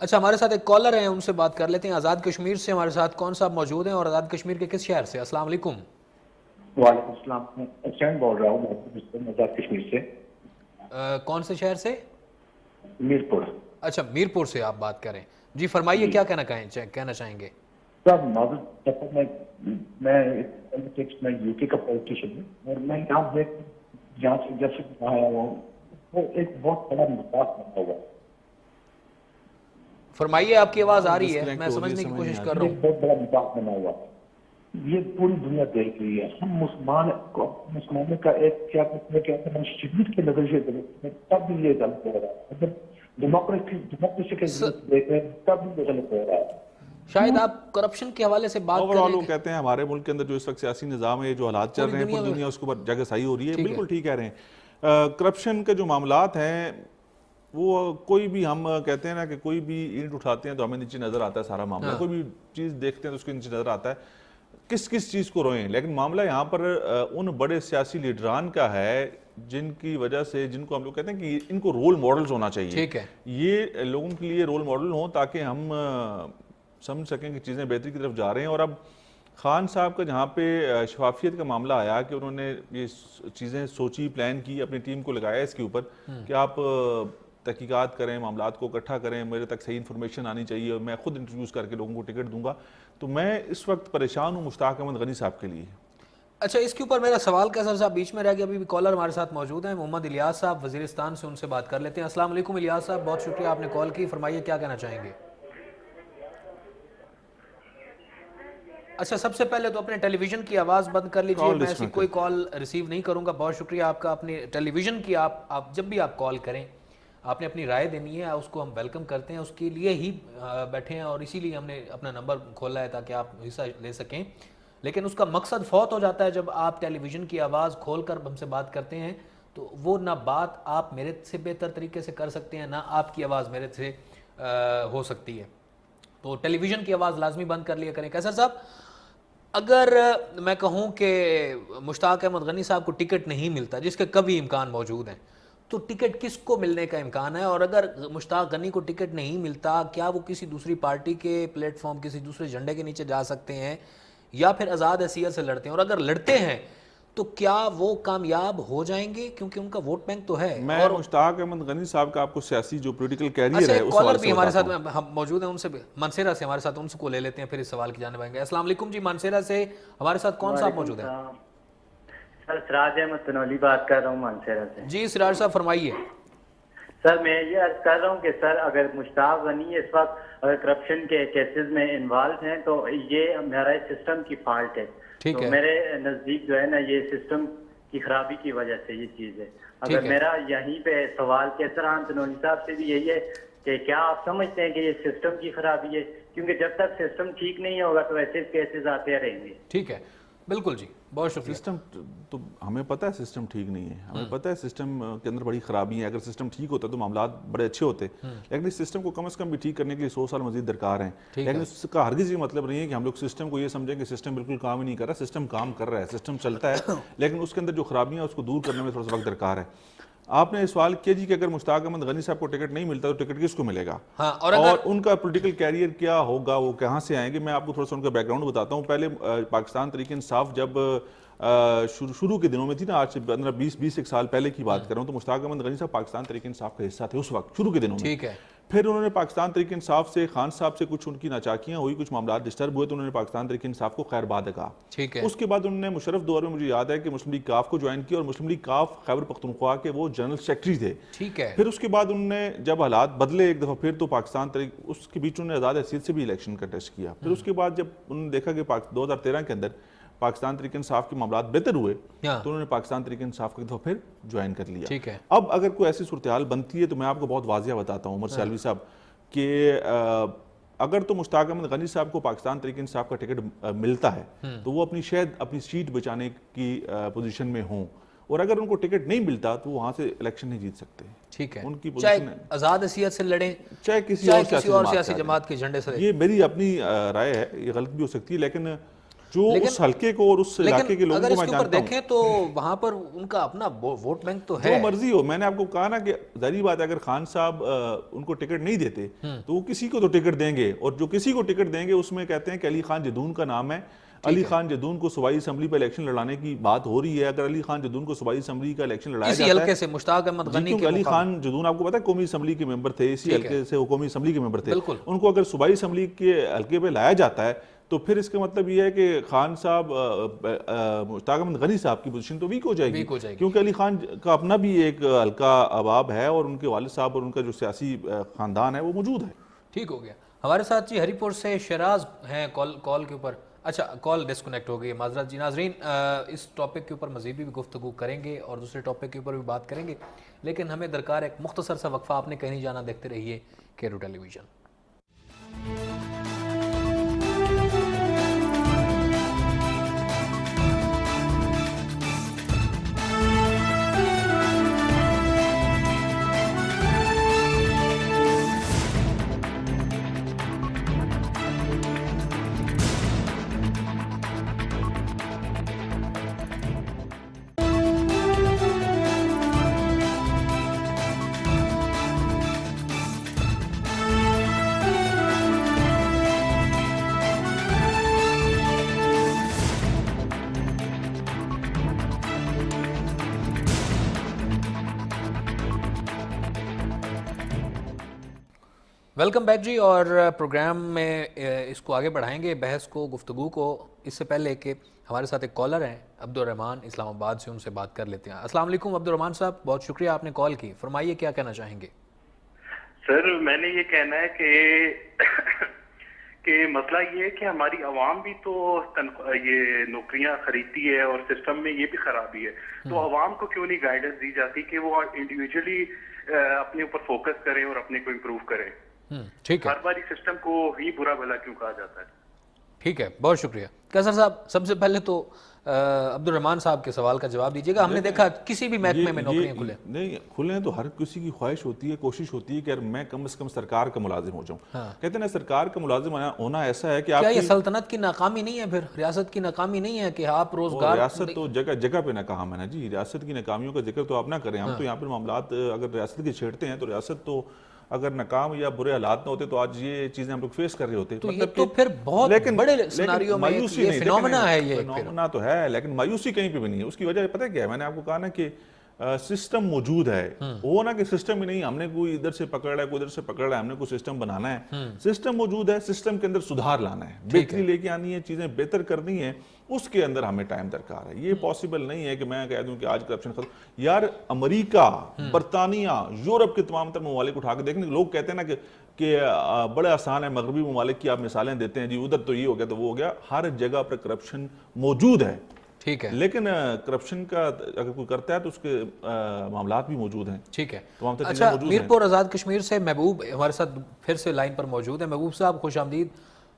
اچھا ہمارے ساتھ ایک کالر ہیں, ان سے بات کر لیتے ہیں. آزاد کشمیر سے ہمارے ساتھ کون صاحب موجود ہیں, اور آزاد کشمیر کے کس شہر سے؟ السلام علیکم. وعلیکم السلام, میں حسین بول رہا ہوں آزاد کشمیر سے. کون سے شہر سے؟ میرپور. اچھا میرپور سے آپ بات کریں. جی فرمائیے, کیا کہنا چاہیں گے؟ سر میں یو کے کا پولیٹیشین ہوں, اور میں یہاں سے جب سے آیا ہوں وہ ایک بہت بڑا مسئلہ بنا ہوا. فرمائیے, آپ کی آواز آ رہی ہے, میں سمجھنے کی کوشش کر رہا ہوں. بہت بڑا مسئلہ بنا ہوا, یہ پوری دنیا دیکھ رہی ہے. ہم مسلمانوں کا ایک کیا کہتے ہیں شدت کے نظر سے تب بھی یہ غلط ہو رہا ہے. اگر ڈیموکریسی کے دیکھ رہے ہیں تب بھی یہ غلط ہو رہا ہے. شاید آپ کرپشن کے حوالے سے بات کریں. اوورآل کہتے ہیں ہمارے ملک کے اندر جو اس وقت سیاسی نظام ہے, جو حالات چل رہے ہیں پوری دنیا اس کے اوپر جگہ سائی ہو رہی ہے. بالکل ٹھیک کہہ رہے ہیں. کرپشن کے جو معاملات ہیں وہ کوئی بھی, ہم کہتے ہیں نا کہ کوئی بھی اینٹ اٹھاتے ہیں تو ہمیں نیچے نظر آتا ہے سارا معاملہ. کوئی بھی چیز دیکھتے ہیں تو اس کے نیچے نظر آتا ہے کس چیز کو روئیں. لیکن معاملہ یہاں پر ان بڑے سیاسی لیڈران کا ہے جن کی وجہ سے جن کو ہم لوگ کہتے ہیں کہ ان کو رول ماڈلز ہونا چاہیے. ٹھیک ہے, یہ لوگوں کے لیے رول ماڈل ہوں تاکہ ہم سمجھ سکیں کہ چیزیں بہتری کی طرف جا رہے ہیں. اور اب خان صاحب کا جہاں پہ شفافیت کا معاملہ آیا کہ انہوں نے یہ چیزیں سوچی, پلان کی, اپنی ٹیم کو لگایا اس کے اوپر کہ آپ تحقیقات کریں, معاملات کو اکٹھا کریں, میرے تک صحیح انفارمیشن آنی چاہیے اور میں خود انٹروڈیوس کر کے لوگوں کو ٹکٹ دوں گا. تو میں اس وقت پریشان ہوں مشتاق احمد غنی صاحب کے لیے. اچھا, اس کے اوپر میرا سوال کیسر صاحب بیچ میں رہ گیا. ابھی بھی کالر ہمارے ساتھ موجود ہیں, محمد الیاس صاحب وزیرستان سے, ان سے بات کر لیتے ہیں. السلام علیکم الیاس صاحب, بہت شکریہ آپ نے کال کی, فرمائیے کیا کہنا چاہیں گے. اچھا, سب سے پہلے تو اپنے ٹیلی ویژن کی آواز بند کر لیجئے, میں ایسی کوئی کال ریسیو نہیں کروں گا. بہت شکریہ آپ کا. اپنی ٹیلی ویژن کی آپ جب بھی آپ کال کریں آپ نے اپنی رائے دینی ہے, اس کو ہم ویلکم کرتے ہیں, اس کے لیے ہی بیٹھے ہیں اور اسی لیے ہم نے اپنا نمبر کھولا ہے تاکہ آپ حصہ لے سکیں. لیکن اس کا مقصد فوت ہو جاتا ہے جب آپ ٹیلی ویژن کی آواز کھول کر ہم سے بات کرتے ہیں, تو وہ نہ بات آپ میرے سے بہتر طریقے سے کر سکتے ہیں, نہ آپ کی آواز میرے سے ہو سکتی ہے. تو ٹیلی ویژن کی آواز لازمی بند کر لیا کریں. کیسر صاحب, اگر میں کہوں کہ مشتاق احمد غنی صاحب کو ٹکٹ نہیں ملتا, جس کے کبھی امکان موجود ہیں, تو ٹکٹ کس کو ملنے کا امکان ہے؟ اور اگر مشتاق غنی کو ٹکٹ نہیں ملتا, کیا وہ کسی دوسری پارٹی کے پلیٹ فارم, کسی دوسرے جھنڈے کے نیچے جا سکتے ہیں یا پھر آزاد حیثیت سے لڑتے ہیں؟ اور اگر لڑتے ہیں تو کیا وہ کامیاب ہو جائیں گے, کیونکہ ان کا ووٹ بینک تو ہے. میں مشتاق احمد غنی صاحب کا آپ کو سیاسی جو پولیٹیکل کیریئر ہے اس کالر بھی ہمارے ساتھ موجود ہیں, ان سے منصیرہ سے ہمارے ساتھ, ان سے کو لے لیتے ہیں, پھر اس سوال کی جانب آئیں گے. السلام علیکم جی, منصیرہ سے ہمارے ساتھ کون صاحب موجود ہیں؟ سر سراج احمد تنولی بات کر رہا ہوں منصیرہ سے. جی سراج صاحب فرمائیے. سر میں یہ عرض کر رہا ہوں کہ سر اگر مشتاق غنی اس وقت اگر کرپشن کے کیسز میں انوالو ہیں تو یہ ہمارا سسٹم کی فالٹ ہے. تو میرے نزدیک جو ہے نا یہ سسٹم کی خرابی کی وجہ سے یہ چیز ہے. اگر میرا یہیں پہ سوال کیسران تنولی صاحب سے بھی یہی ہے کہ کیا آپ سمجھتے ہیں کہ یہ سسٹم کی خرابی ہے؟ کیونکہ جب تک سسٹم ٹھیک نہیں ہوگا تو ایسے کیسز آتے رہیں گے. ٹھیک ہے, بالکل جی, بہت شکریہ. سسٹم تو ہمیں پتہ ہے سسٹم ٹھیک نہیں ہے, ہمیں پتہ ہے سسٹم کے اندر بڑی خرابی ہیں. اگر سسٹم ٹھیک ہوتا تو معاملات بڑے اچھے ہوتے, لیکن اس سسٹم کو کم از کم بھی ٹھیک کرنے کے لیے 100 سال مزید درکار ہیں. لیکن اس کا ہرگز یہ مطلب نہیں ہے کہ ہم لوگ سسٹم کو یہ سمجھیں کہ سسٹم بالکل کام ہی نہیں کر رہا. سسٹم کام کر رہا ہے, سسٹم چلتا ہے, لیکن اس کے اندر جو خرابیاں ہیں اس کو دور کرنے میں تھوڑا سا وقت درکار ہے. آپ نے سوال کیا جی کہ اگر مشتاق احمد غنی صاحب کو ٹکٹ نہیں ملتا تو ٹکٹ کس کو ملے گا, اور ان کا پولیٹیکل کیریئر کیا ہوگا, وہ کہاں سے آئیں گے. میں آپ کو تھوڑا سا ان کا بیک گراؤنڈ بتاتا ہوں. پہلے پاکستان تحریک انصاف جب شروع کے دنوں میں تھی نا, آج سے 15-20 سال پہلے کی بات کر رہا ہوں, تو مشتاق احمد غنی صاحب پاکستان تحریک انصاف کا حصہ تھے اس وقت شروع کے دنوں میں. ٹھیک ہے. پھر انہوں نے پاکستان تحریک انصاف سے خان صاحب سے کچھ ان کی ناچاکیاں ہوئی, کچھ معاملات ڈسٹرب ہوئے, تو انہوں نے پاکستان تحریک انصاف کو خیر باد کہا. اس کے بعد انہوں نے مشرف دور میں مجھے یاد ہے کہ مسلم لیگ کاف کو جوائن کیا, اور مسلم لیگ کاف خیبر پختونخوا کے وہ جنرل سیکرٹری تھے. ٹھیک ہے. پھر اس کے بعد انہوں نے جب حالات بدلے ایک دفعہ, پھر تو پاکستان تحریک, اس کے بیچ انہوں نے آزاد حیثیت سے بھی الیکشن کنٹیسٹ کیا. پھر اس کے بعد جب انہوں نے دیکھا کہ 2013 کے اندر پاکستان تحریک انصاف کے معاملات بہتر ہوئے تو انہوں نے پاکستان تحریک انصاف کو ایک دفعہ پھر جوائن کر لیا. ٹھیک ہے. اب اگر کوئی ایسی صورتحال بنتی ہے تو میں آپ کو بہت واضح بتاتا ہوں عمر سیالوی صاحب کہ اگر تو مشتاق احمد غنی صاحب کو پاکستان تحریک انصاف کا ٹکٹ ملتا ہے تو وہ اپنی سیٹ بچانے کی پوزیشن میں ہوں, اور اگر ان کو ٹکٹ نہیں ملتا تو وہ وہاں سے الیکشن نہیں جیت سکتے. ٹھیک ہے. ان کی چاہے آزاد حیثیت سے لڑیں, چاہے کسی اور سیاسی جماعت کے جھنڈے سے. یہ میری اپنی رائے ہے, یہ غلط بھی ہو سکتی ہے, لیکن جو اس حلقے کو اور اس علاقے کے لوگوں کو میں جانتا ہوں, دیکھیں تو وہاں پر ان کا اپنا ووٹ بینک تو ہے. جو مرضی ہو, میں نے آپ کو کہا نا کہ ظاہری بات ہے اگر خان صاحب ان کو ٹکٹ نہیں دیتے تو وہ کسی کو تو ٹکٹ دیں گے, اور جو کسی کو ٹکٹ دیں گے اس میں کہتے ہیں کہ علی خان جدون کا نام ہے. علی خان جدون کو صوبائی اسمبلی پہ الیکشن لڑانے کی بات ہو رہی ہے. اگر علی خان جدون کو صوبائی اسمبلی کا الیکشن لڑایا جاتا ہے, اسی حلقے سے مشتاق احمد غنی کے, علی خان جدون آپ کو پتا ہے قومی اسمبلی کے ممبر تھے, اسی حلقے سے وہ قومی اسمبلی کے ممبر تھے, ان کو اگر صوبائی اسمبلی کے حلقے پہ لایا جاتا ہے تو پھر اس کا مطلب یہ ہے کہ خان صاحب مشتاق احمد غنی صاحب کی پوزیشن تو ویک ہو جائے گی, کیونکہ علی خان کا اپنا بھی ایک حلقہ اباب ہے اور ان کے والد صاحب اور ان کا جو سیاسی خاندان ہے وہ موجود ہے. ٹھیک ہو گیا. ہمارے ساتھ جی ہری پور سے شیراز ہیں کال کے اوپر. اچھا, کال ڈسکنیکٹ ہو گئی, معذرت جی. ناظرین, اس ٹاپک کے اوپر مزید بھی گفتگو کریں گے اور دوسرے ٹاپک کے اوپر بھی بات کریں گے, لیکن ہمیں درکار ایک مختصر سا وقفہ. آپ نے کہیں نہیں جانا, دیکھتے رہیے کیرو ٹیلی ویژن. ویلکم بیک جی. اور پروگرام میں اس کو آگے بڑھائیں گے بحث کو, گفتگو کو. اس سے پہلے کہ ہمارے ساتھ ایک کالر ہیں عبدالرحمان اسلام آباد سے, ان سے بات کر لیتے ہیں. السلام علیکم عبدالرحمان صاحب, بہت شکریہ آپ نے کال کی. فرمائیے کیا کہنا چاہیں گے. سر میں نے یہ کہنا ہے کہ مسئلہ یہ ہے کہ ہماری عوام بھی تو یہ نوکریاں خریدتی ہے اور سسٹم میں یہ بھی خرابی ہے, تو عوام کو کیوں نہیں گائیڈنس دی جاتی کہ وہ انڈیویجولی اپنے اوپر فوکس کریں اور اپنے کو امپروو کریں. ٹھیک ہے, ہر باری سسٹم کو ہی برا بھلا کیوں کہا جاتا ہے. ٹھیک ہے, بہت شکریہ. کیسر صاحب, سب سے پہلے تو عبدالرحمان صاحب کے سوال کا جواب دیجیے گا. ہم نے دیکھا کسی بھی محکمے میں نوکریاں کھلیں نہیں کھلیں تو ہر کسی کی خواہش ہوتی ہے, کوشش ہوتی ہے کہ میں کم از کم سرکار کا ملازم ہو جاؤں. کہتے ہیں سرکار کا ملازم ہونا ایسا ہے کہ آپ کیا یہ سلطنت کی ناکامی نہیں ہے, پھر ریاست کی ناکامی نہیں ہے کہ آپ روزگار. ریاست تو جگہ جگہ پہ ناکام ہے نا جی. ریاست کی ناکامیوں کا ذکر تو آپ نہ کریں. ہم تو یہاں پر معاملات اگر ریاست کے چھیڑتے ہیں تو ریاست تو اگر ناکام یا برے حالات نہ ہوتے تو آج یہ چیزیں ہم لوگ فیس کر رہے ہوتے. تو یہ تو پھر بہت بڑے سیناریو میں یہ فینومنا ہے. یہ فینومنا تو ہے, لیکن مایوسی کہیں پہ بھی نہیں ہے. اس کی وجہ پتہ کیا ہے, میں نے آپ کو کہا نا کہ سسٹم موجود ہے. وہ نا کہ سسٹم ہی نہیں, ہم نے کوئی ادھر سے پکڑ رہا ہے, کوئی ادھر سے پکڑ رہا ہے, ہم نے کوئی سسٹم بنانا ہے. سسٹم موجود ہے, سسٹم کے اندر سدھار لانا ہے, بہتری لے کے آنی ہے, چیزیں بہتر کرنی ہے. اس کے اندر ہمیں ٹائم درکار ہے. یہ پاسبل نہیں ہے کہ میں کہہ دوں کہ آج کرپشن ختم. یار امریکہ, برطانیہ, یورپ کے تمام تر ممالک اٹھا کے دیکھیں. لوگ کہتے ہیں نا کہ بڑے آسان ہے, مغربی ممالک کی آپ مثالیں دیتے ہیں جی, ادھر تو یہ ہو گیا تو وہ ہو گیا. ہر جگہ پر کرپشن موجود ہے. ٹھیک ہے, لیکن کرپشن کا اگر کوئی کرتا ہے تو اس کے معاملات بھی موجود ہیں. ٹھیک ہے. اچھا, میرپور آزاد کشمیر سے محبوب ہمارے ساتھ پھر سے لائن پر موجود ہیں. محبوب صاحب خوش آمدید.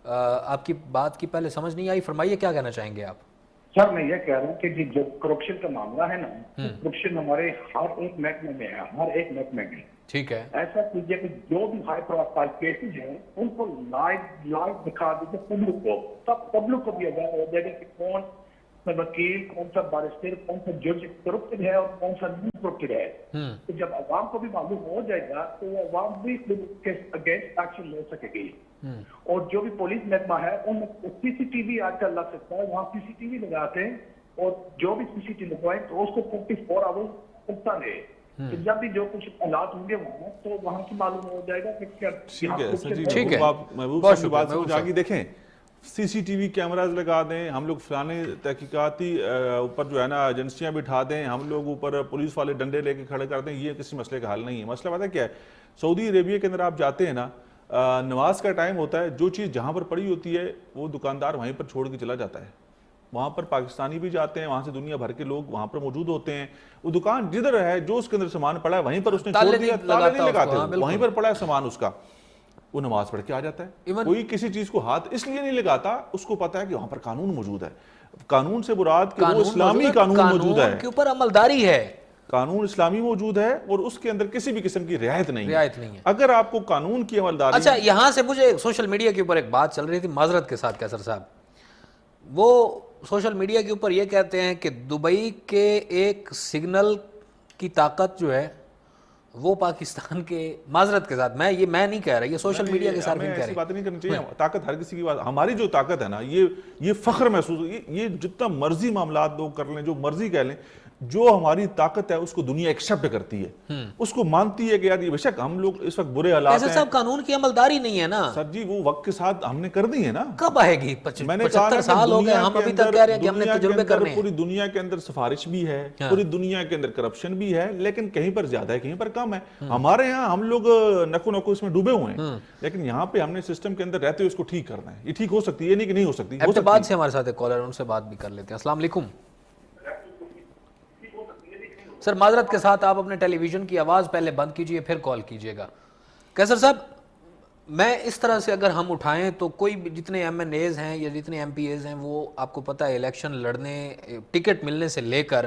آپ کی بات کی پہلے سمجھ نہیں آئی, فرمائیے کیا کہنا چاہیں گے آپ. سر میں یہ کہہ رہا ہوں کہ جو کرپشن کا معاملہ ہے نا, کرپشن ہمارے ہر ایک محکمے میں ہے, ہر ایک محکمے میں. ٹھیک ہے, ایسا کیجیے کہ جو بھی ہائی پروفائل کیسز ہیں ان کو لائیو دکھا دیجیے پبلک کو, تب پبلک کو بھی آگاہ ہو جائے گا کہ کون سا وکیل, کون سا بارسٹر, کون سا جج کرپٹڈ ہے اور کون سا نہیں کرپٹڈ ہے. تو جب عوام کو بھی معلوم ہو جائے گا تو عوام بھی اگینسٹ ایکشن لے سکے گی. اور جو بھی پولیس محکمہ ہے ان سی سی ٹی وی آج کل لگ سکتا ہے, وہاں سی سی ٹی وی لگاتے ہیں, اور جو بھی سی سی ٹی وی لگوائیں تو اس کو 24 آور چلتا رہے. جب بھی جو کچھ حالات ہوں گے وہاں تو وہاں کی معلوم ہو جائے گا کہ کیا. ٹھیک ہے, محبوب صاحب کی بات سمجھ آ گئی. دیکھیں سی سی ٹی وی کیمراز لگا دیں, ہم لوگ فلانے تحقیقاتی اوپر جو ہے نا ایجنسیاں بٹھا دیں, ہم لوگ اوپر پولیس والے ڈنڈے لے کے کھڑے کر دیں, یہ کسی مسئلے کا حل نہیں ہے. مسئلہ پتہ کیا ہے, سعودی عربیہ کے اندر آپ جاتے ہیں نا, نماز کا ٹائم ہوتا ہے, جو چیز جہاں پر پڑی ہوتی ہے وہ دکاندار وہیں پر چھوڑ کے چلا جاتا ہے. وہاں پر پاکستانی بھی جاتے ہیں, وہاں سے دنیا بھر کے لوگ وہاں پر موجود ہوتے ہیں. وہ دکان جدھر ہے, جو اس کے اندر سامان پڑا ہے وہیں پر اس نے چھوڑ دیا, تالے نہیں لگاتے, وہیں پر پڑا ہے سامان اس کا, وہ نماز پڑھ کے آ جاتا ہے. کوئی کسی چیز کو ہاتھ اس لیے نہیں لگاتا, اس کو پتا ہے کہ وہاں پر قانون موجود ہے. قانون سے مراد کہ وہ اسلامی قانون موجود ہے, کے اوپر عملداری ہے, قانون اسلامی موجود ہے, اور اس کے اندر کسی بھی قسم کی رعایت نہیں ہے. اگر آپ کو قانون کی عملداری. اچھا, یہاں سے مجھے سوشل میڈیا کے اوپر ایک بات چل رہی تھی, معذرت کے ساتھ کیسر صاحب, وہ سوشل میڈیا کے اوپر یہ کہتے ہیں کہ دبئی کے ایک سگنل کی طاقت جو ہے وہ پاکستان کے, معذرت کے ساتھ میں نہیں کہہ رہا, یہ سوشل میڈیا کے صارفین کہہ رہے ہیں. بات نہیں کرنی چاہیے. طاقت ہر کسی کی بات, ہماری جو طاقت ہے نا, یہ فخر محسوس, یہ جتنا مرضی معاملات لوگ کر لیں, جو مرضی کہہ لیں, جو ہماری طاقت ہے اس کو دنیا ایکسیپٹ کرتی ہے, اس کو مانتی ہے کہ یار یہ بے شک ہم لوگ اس وقت برے حالات ہیں. صاحب قانون کی عملداری نہیں ہے نا سر جی, وہ وقت کے ساتھ ہم نے کر دی ہے نا. کب آئے گی؟ 75 سال ہو گئے, ہم ابھی تک کہہ رہے ہیں کہ ہم نے تجربے کرنے ہیں. پوری دنیا کے اندر سفارش بھی ہے, پوری دنیا کے اندر کرپشن بھی ہے, لیکن کہیں پر زیادہ ہے, کہیں پر کم ہے. ہمارے یہاں ہم لوگ نکو اس میں ڈوبے ہوئے ہیں, لیکن یہاں پہ ہم نے سسٹم کے اندر رہتے ہوئے اس کو ٹھیک کرنا ہے. یہ ٹھیک ہو سکتی ہے, یہ نہیں کہ نہیں ہو سکتی. احتباد سے ہمارے ساتھ ایک کالر, ان سے بات بھی کر لیتے ہیں. السلام علیکم سر, معذرت کے ساتھ آپ اپنے ٹیلی ویژن کی آواز پہلے بند کیجئے, پھر کال کیجئے گا. کیسر صاحب, میں اس طرح سے اگر ہم اٹھائیں تو کوئی جتنے ایم این ایز ہیں یا جتنے ایم پی ایز ہیں, وہ آپ کو پتہ ہے الیکشن لڑنے, ٹکٹ ملنے سے لے کر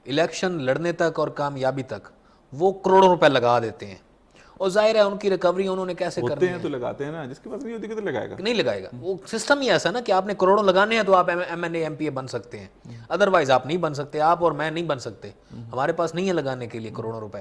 الیکشن لڑنے تک اور کامیابی تک وہ کروڑوں روپے لگا دیتے ہیں, اور ظاہر ہے ان کی ریکوری انہوں نے کیسے کرنی ہے. تو لگاتے ہیں نا, جس کے پاس نہیں ہوتی کدھر لگائے گا, نہیں لگائے گا. وہ سسٹم ہی ایسا نا کہ آپ نے کروڑوں لگانے ہیں تو آپ M N A M P A بن سکتے ہیں, ادروائز آپ نہیں بن سکتے. آپ اور میں نہیں بن سکتے, ہمارے پاس نہیں ہے لگانے کے لیے کروڑوں روپے.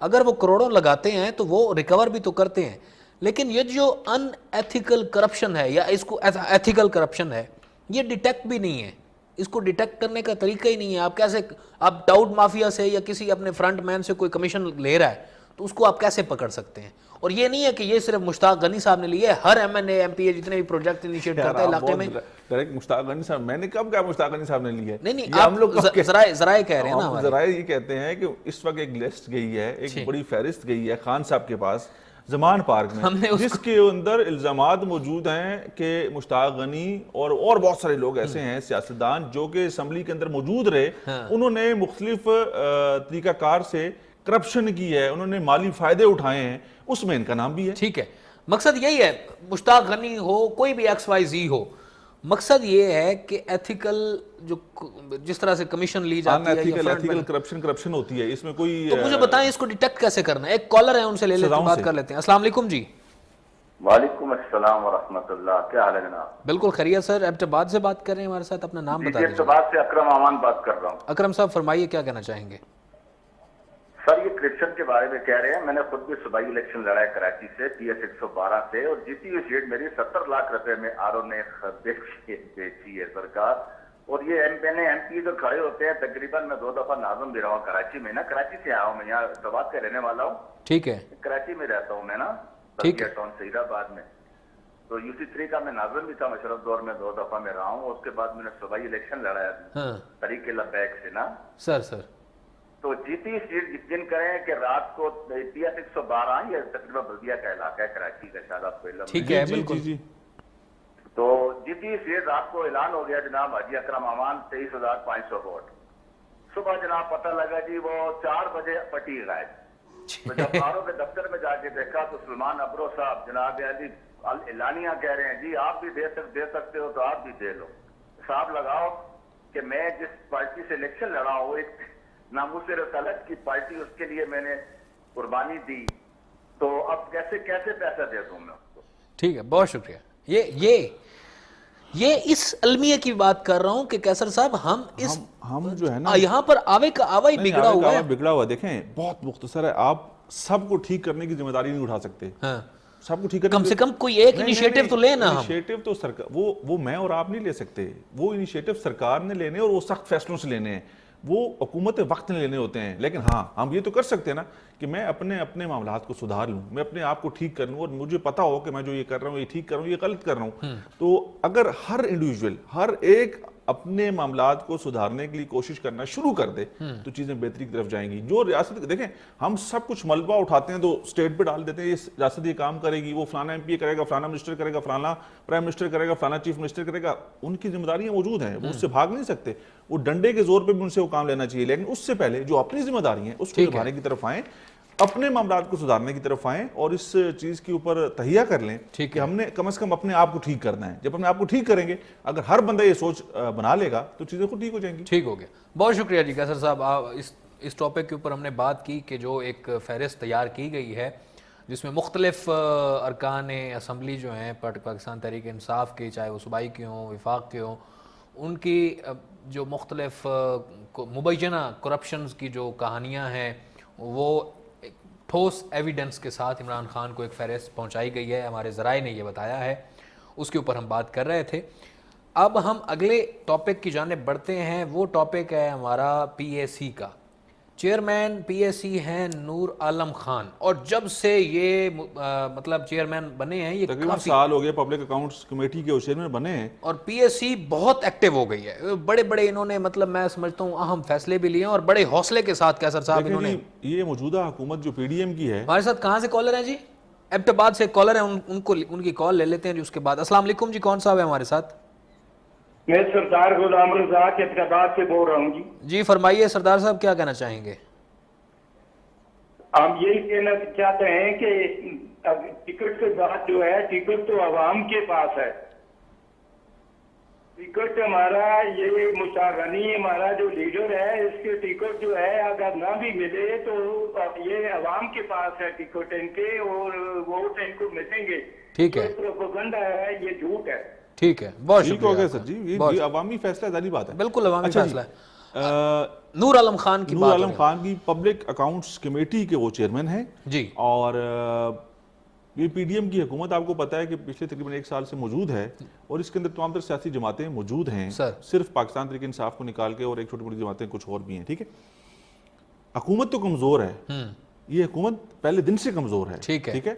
اگر وہ کروڑوں لگاتے ہیں تو وہ ریکور بھی تو کرتے ہیں, لیکن یہ جو ان ایتھیکل کرپشن ہے, یا اس کو ایتھیکل کرپشن ہے, یہ ڈیٹیکٹ بھی نہیں ہے. اس کو ڈیٹیکٹ کرنے کا طریقہ ہی نہیں ہے. آپ کیسے, آپ ڈاؤٹ مافیا سے یا کسی اپنے فرنٹ مین سے کوئی کمیشن لے رہا ہے تو اس کو آپ کیسے پکڑ سکتے ہیں؟ اور یہ نہیں ہے کہ یہ صرف مشتاق غنی صاحب نے لی ہے، ہر M N A M P A جتنے بھی پروجیکٹ انیشیٹ کرتا ہے علاقے میں. ڈائریکٹ مشتاق غنی صاحب، میں نے کب کہا مشتاق غنی صاحب نے لی ہے؟ نہیں ہم لوگ ذرائع کہہ رہے ہیں نا، ذرائع یہ کہتے ہیں کہ اس وقت ایک لسٹ گئی ہے، ایک بڑی فہرست گئی ہے خان صاحب کے پاس زمان پارک میں، جس کے اندر الزامات موجود ہیں کہ مشتاق غنی اور بہت سارے لوگ ایسے ہیں سیاستدان جو کہ اسمبلی کے اندر موجود رہے، انہوں نے مختلف طریقہ کار سے کرپشن کی ہے، انہوں نے مالی فائدے اٹھائے ہیں، اس میں ان کا نام بھی ہے. ٹھیک ہے، مقصد یہی ہے، مشتاق غنی ہو کوئی بھی ایکس وائی زی ہو، مقصد یہ ہے کہ ایتھیکل جو جس طرح سے کمیشن لی جاتی ہے، ایتھیکل کرپشن ہوتی ہے، اس میں کوئی. تو مجھے بتائیں اس کو ڈیٹیکٹ کیسے کرنا ہے؟ ایک کالر ہے، ان سے لے لیتے ہیں، بات کر لیتے ہیں. السلام علیکم جی. وعلیکم السلام ورحمۃ اللہ، کیا حال ہے جناب؟ بالکل خیریت سر. ایبٹ آباد سے بات کر رہے ہیں ہمارے ساتھ، اپنا نام بتا دیجیے. ایبٹ آباد سے اکرم امان بات کر رہا ہوں. اکرم صاحب فرمائیے، کیا کہنا چاہیں گے؟ سر یہ کرپشن کے بارے میں کہہ رہے ہیں، میں نے خود بھی صوبائی الیکشن لڑا ہے کراچی سے پی ایس 112 سے، اور جیتی ہوئی سیٹ میری 70 لاکھ روپے میں آر او نے بیچی ہے سرکار. اور یہ ایم پی جو کھڑے ہوتے ہیں، تقریباً میں 2 دفعہ ناظم بھی رہا ہوں کراچی میں نا، کراچی سے آیا ہوں میں، یہاں احتراباد کا رہنے والا ہوں. ٹھیک ہے، کراچی میں رہتا ہوں میں نا، ٹاؤن سعید آباد میں. تو یو سی 3 کا میں ناظم بھی تھا مشرف دور میں، 2 دفعہ میں رہا ہوں. اس کے بعد میں نے صوبائی الیکشن لڑایا طریق لبیک سے نا سر. تو جیتی سیٹ جن کریں کہ رات کو پی ایس 112 یہ تقریباً بلدیہ کا علاقہ ہے کراچی کا، شاید آپ کو علم ہے. ٹھیک ہے، بالکل. تو جیتی سیٹ رات کو اعلان ہو گیا جناب حاجی اکرم امان 23,500 ووٹ. صبح جناب پتہ لگا جی وہ 4 بجے پٹی غائب. تو جب آر او کے دفتر میں جا کے دیکھا تو سلمان ابرو صاحب جناب علی اعلانیہ کہہ رہے ہیں جی آپ بھی دے سکتے ہو تو آپ بھی دے لو. حساب لگاؤ کہ میں جس پارٹی سے الیکشن لڑا ہوں وہ ایک ناموس رسالت کی پارٹی، اس کے لیے میں نے قربانی دی، تو اب کیسے پیسہ دے دوں میں اس کو؟ ٹھیک ہے، بہت شکریہ. یہ اس المیہ کی بات کر رہا ہوں کہ کیسر صاحب ہم جو ہے نا یہاں پر آوے کا آوا ہی بگڑا ہوا ہے. دیکھیں بہت مختصر ہے، آپ سب کو ٹھیک کرنے کی ذمہ داری نہیں اٹھا سکتے. سب کو ٹھیک کرنے کم سے کم کوئی ایک انیشیٹو تو لینا. انیشیٹو تو سرکار وہ میں اور آپ نہیں لے سکتے، وہ انیشیٹو سرکار نے لینے اور وہ سخت فیصلوں سے لینے ہیں، وہ حکومت وقت نے لینے ہوتے ہیں. لیکن ہاں ہم یہ تو کر سکتے ہیں نا کہ میں اپنے معاملات کو سدھار لوں، میں اپنے آپ کو ٹھیک کر لوں، اور مجھے پتا ہو کہ میں جو یہ کر رہا ہوں یہ ٹھیک کر رہا ہوں، یہ غلط کر رہا ہوں. تو اگر ہر انڈیویجول، ہر ایک اپنے معاملات کو سدھارنے کے لیے کوشش کرنا شروع کر دے تو چیزیں بہتری کی طرف جائیں گی. جو ریاست دیکھیں ہم سب کچھ ملبہ اٹھاتے ہیں تو اسٹیٹ پہ ڈال دیتے ہیں، یہ ریاست یہ کام کرے گی، وہ فلانا ایم پی اے کرے گا، فلانا منسٹر کرے گا، فلانا پرائم منسٹر کرے گا، فلانا چیف منسٹر کرے گا. ان کی ذمہ داریاں موجود ہیں، وہ اس سے بھاگ نہیں سکتے. وہ ڈنڈے کے زور پہ بھی ان سے وہ کام لینا چاہیے، لیکن اس سے پہلے جو اپنی ذمہ داری ہیں اس کو نبھانے کی طرف آئیں، اپنے معاملات کو سدھارنے کی طرف آئیں، اور اس چیز کے اوپر تہیہ کر لیں کہ ہم نے کم از کم اپنے آپ کو ٹھیک کرنا ہے. جب اپنے آپ کو ٹھیک کریں گے، اگر ہر بندہ یہ سوچ بنا لے گا تو چیزیں خود ٹھیک ہو جائیں گی. ٹھیک ہو گیا. بہت شکریہ جی کیسر صاحب. اس ٹاپک کے اوپر ہم نے بات کی کہ جو ایک فہرست تیار کی گئی ہے جس میں مختلف ارکان اسمبلی جو ہیں پاکستان تحریک انصاف کے، چاہے وہ صوبائی کے ہوں، وفاق کے ہوں، ان کی جو مختلف مبینہ کرپشنز کی جو کہانیاں ہیں وہ ٹھوس ایویڈنس کے ساتھ عمران خان کو ایک فہرست پہنچائی گئی ہے. ہمارے ذرائع نے یہ بتایا ہے، اس کے اوپر ہم بات کر رہے تھے. اب ہم اگلے ٹاپک کی جانب بڑھتے ہیں. وہ ٹاپک ہے ہمارا پی اے سی کا. چیئرمین پی اے سی ہیں نور عالم خان، اور جب سے یہ مطلب چیئرمین بنے ہیں، یہ تقریباً سال ہو گیا پبلک اکاؤنٹس کمیٹی کے چیئرمین بنے ہیں، اور پی ایس سی بہت ایکٹیو ہو گئی ہے. بڑے انہوں نے مطلب میں سمجھتا ہوں اہم فیصلے بھی لیے ہیں، اور بڑے حوصلے کے ساتھ کیسر صاحب انہوں نے. یہ موجودہ حکومت جو پی ڈی ایم کی ہے. ہمارے ساتھ کہاں سے کالر ہیں جی؟ ایبٹ آباد سے کالر ہیں، ان کی کال لے لیتے ہیں جی اس کے بعد. السلام علیکم جی، کون صاحب ہے ہمارے ساتھ؟ میں سردار غلام رضا کے ایبٹ آباد سے بول رہا ہوں جی فرمائیے سردار صاحب، کیا کہنا چاہیں گے؟ ہم یہی کہنا چاہتے ہیں کہ ٹکٹ کے بعد جو ہے، ٹکٹ تو عوام کے پاس ہے. ٹکٹ ہمارا یہ مشتاق غنی ہمارا جو لیڈر ہے، اس کے ٹکٹ جو ہے اگر نہ بھی ملے تو یہ عوام کے پاس ہے ٹکٹ ان کے، اور ووٹ ان کو ملیں گے. ٹھیک ہے، پروپیگنڈا ہے، یہ جھوٹ ہے. ٹھیک ہے، بہت شکریہ. ہو گیا سر جی، یہ عوامی فیصلہ ذاتی بات ہے، بالکل عوامی فیصلہ ہے. نور عالم خان کی نور عالم خان کی پبلک اکاؤنٹس کمیٹی کے وہ چیئرمین ہیں جی، اور یہ پی ڈی ایم کی حکومت آپ کو پتا ہے کہ پچھلے تقریباً 1 سال سے موجود ہے، اور اس کے اندر تمام تر سیاسی جماعتیں موجود ہیں، صرف پاکستان تحریک انصاف کو نکال کے، اور ایک چھوٹی موٹی جماعتیں کچھ اور بھی ہیں. ٹھیک ہے، حکومت تو کمزور ہے، یہ حکومت پہلے دن سے کمزور ہے. ٹھیک ہے.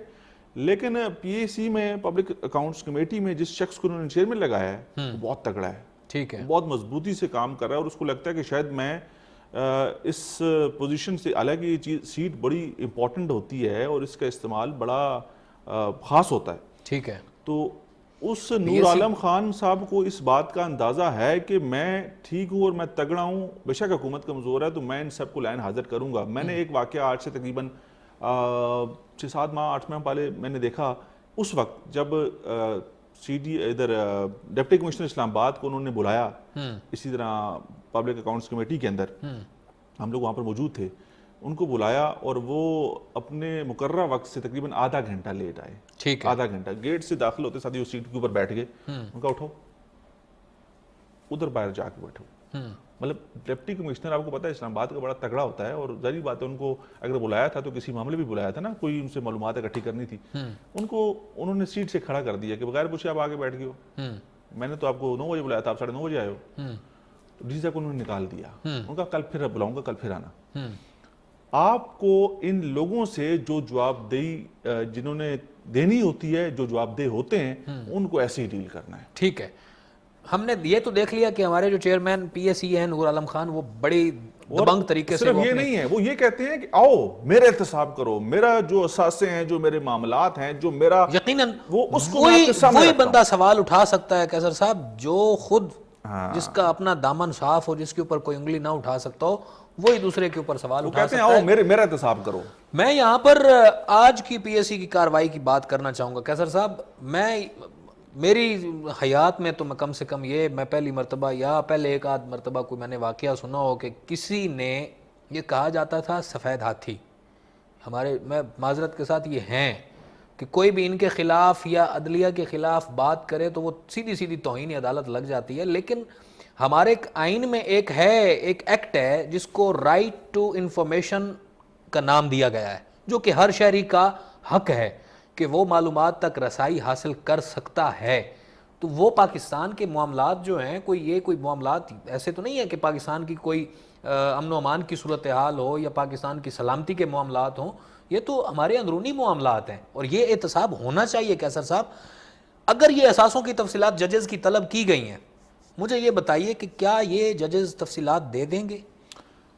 لیکن پی اے سی میں پبلک اکاؤنٹس کمیٹی میں جس شخص کو انہوں نے چیئرمین لگایا ہے وہ بہت تگڑا ہے. ٹھیک ہے. بہت مضبوطی سے کام کر رہا ہے اور اس کو لگتا ہے کہ شاید میں اس پوزیشن سے, حالانکہ یہ چیز سیٹ بڑی امپورٹنٹ ہوتی ہے اور اس کا استعمال بڑا خاص ہوتا ہے. ٹھیک ہے. تو اس نور عالم خان صاحب کو اس بات کا اندازہ ہے کہ میں ٹھیک ہوں اور میں تگڑا ہوں, بے شک حکومت کمزور ہے تو میں ان سب کو لائن حاضر کروں گا. میں نے ایک واقعہ آج سے تقریباً 6-7 ماہ 8 ماہ پہلے میں نے دیکھا, اس وقت جب ادھر ڈپٹی کمشنر اسلام آباد کو انہوں نے بلایا اسی طرح پبلک اکاؤنٹس کمیٹی کے اندر, ہم لوگ وہاں پر موجود تھے, ان کو بلایا اور وہ اپنے مقررہ وقت سے تقریباً آدھا گھنٹہ لیٹ آئے. ٹھیک ہے. آدھا گھنٹہ گیٹ سے داخل ہوتے ساتھ ہی اس سیٹ کے اوپر بیٹھ گئے. ان کا اٹھو ادھر باہر جا کے بیٹھو. مطلب ڈپٹی کمشنر آپ کو پتا ہے اسلام آباد کا بڑا تگڑا ہوتا ہے اور ظاہری بات ہے ان کو اگر بلایا تھا تو کسی معاملے بھی بلایا تھا نا, کوئی ان سے معلومات اکٹھی کرنی تھی, ان کو انہوں نے سیٹ سے کھڑا کر دیا کہ بغیر پوچھے آپ آگے بیٹھ گئے ہو. میں نے تو آپ کو 9 بجے بلایا تھا, آپ 9:30 بجے آئے ہو. ڈی سی صاحب کو انہوں نے نکال دیا. ان کا کل پھر بلاؤں گا, کل پھر آنا. آپ کو ان لوگوں سے جو جواب دہی جنہوں نے دینی ہوتی ہے, جو جواب دہ ہوتے ہیں, ان کو ایسے ہی ڈیل کرنا ہے. ٹھیک ہے. ہم نے یہ تو دیکھ لیا کہ ہمارے جو چیئرمین پی ایس سی ہیں نور عالم خان, وہ بڑی دبنگ طریقے سے, صرف یہ نہیں ہے, وہ یہ کہتے ہیں کہ آؤ میرے احتساب کرو, میرا جو اثاثے ہیں, جو میرے معاملات ہیں, جو میرا یقیناً وہی بندہ سوال اٹھا سکتا ہے کیسر صاحب جو خود جس کا اپنا دامن صاف ہو, جس کے اوپر کوئی انگلی نہ اٹھا سکتا ہو, وہی دوسرے کے اوپر سوال اٹھا سکتا ہے. میرا احتساب کرو. میں یہاں پر آج کی پی ایس سی کی کارروائی کی بات کرنا چاہوں گا کیسر صاحب. میری حیات میں تو میں کم سے کم میں پہلی مرتبہ یا پہلے ایک آدھ مرتبہ کوئی میں نے واقعہ سنا ہو کہ کسی نے, یہ کہا جاتا تھا سفید ہاتھی, ہمارے میں معذرت کے ساتھ یہ ہیں کہ کوئی بھی ان کے خلاف یا عدلیہ کے خلاف بات کرے تو وہ سیدھی سیدھی توہین عدالت لگ جاتی ہے. لیکن ہمارے آئین میں ایک ایکٹ ہے جس کو رائٹ ٹو انفارمیشن کا نام دیا گیا ہے, جو کہ ہر شہری کا حق ہے کہ وہ معلومات تک رسائی حاصل کر سکتا ہے. تو وہ پاکستان کے معاملات جو ہیں, کوئی معاملات ایسے تو نہیں ہے کہ پاکستان کی کوئی امن و امان کی صورتحال ہو یا پاکستان کی سلامتی کے معاملات ہوں, یہ تو ہمارے اندرونی معاملات ہیں اور یہ احتساب ہونا چاہیے. کیسر صاحب اگر یہ اثاثوں کی تفصیلات ججز کی طلب کی گئی ہیں, مجھے یہ بتائیے کہ کیا یہ ججز تفصیلات دے دیں گے؟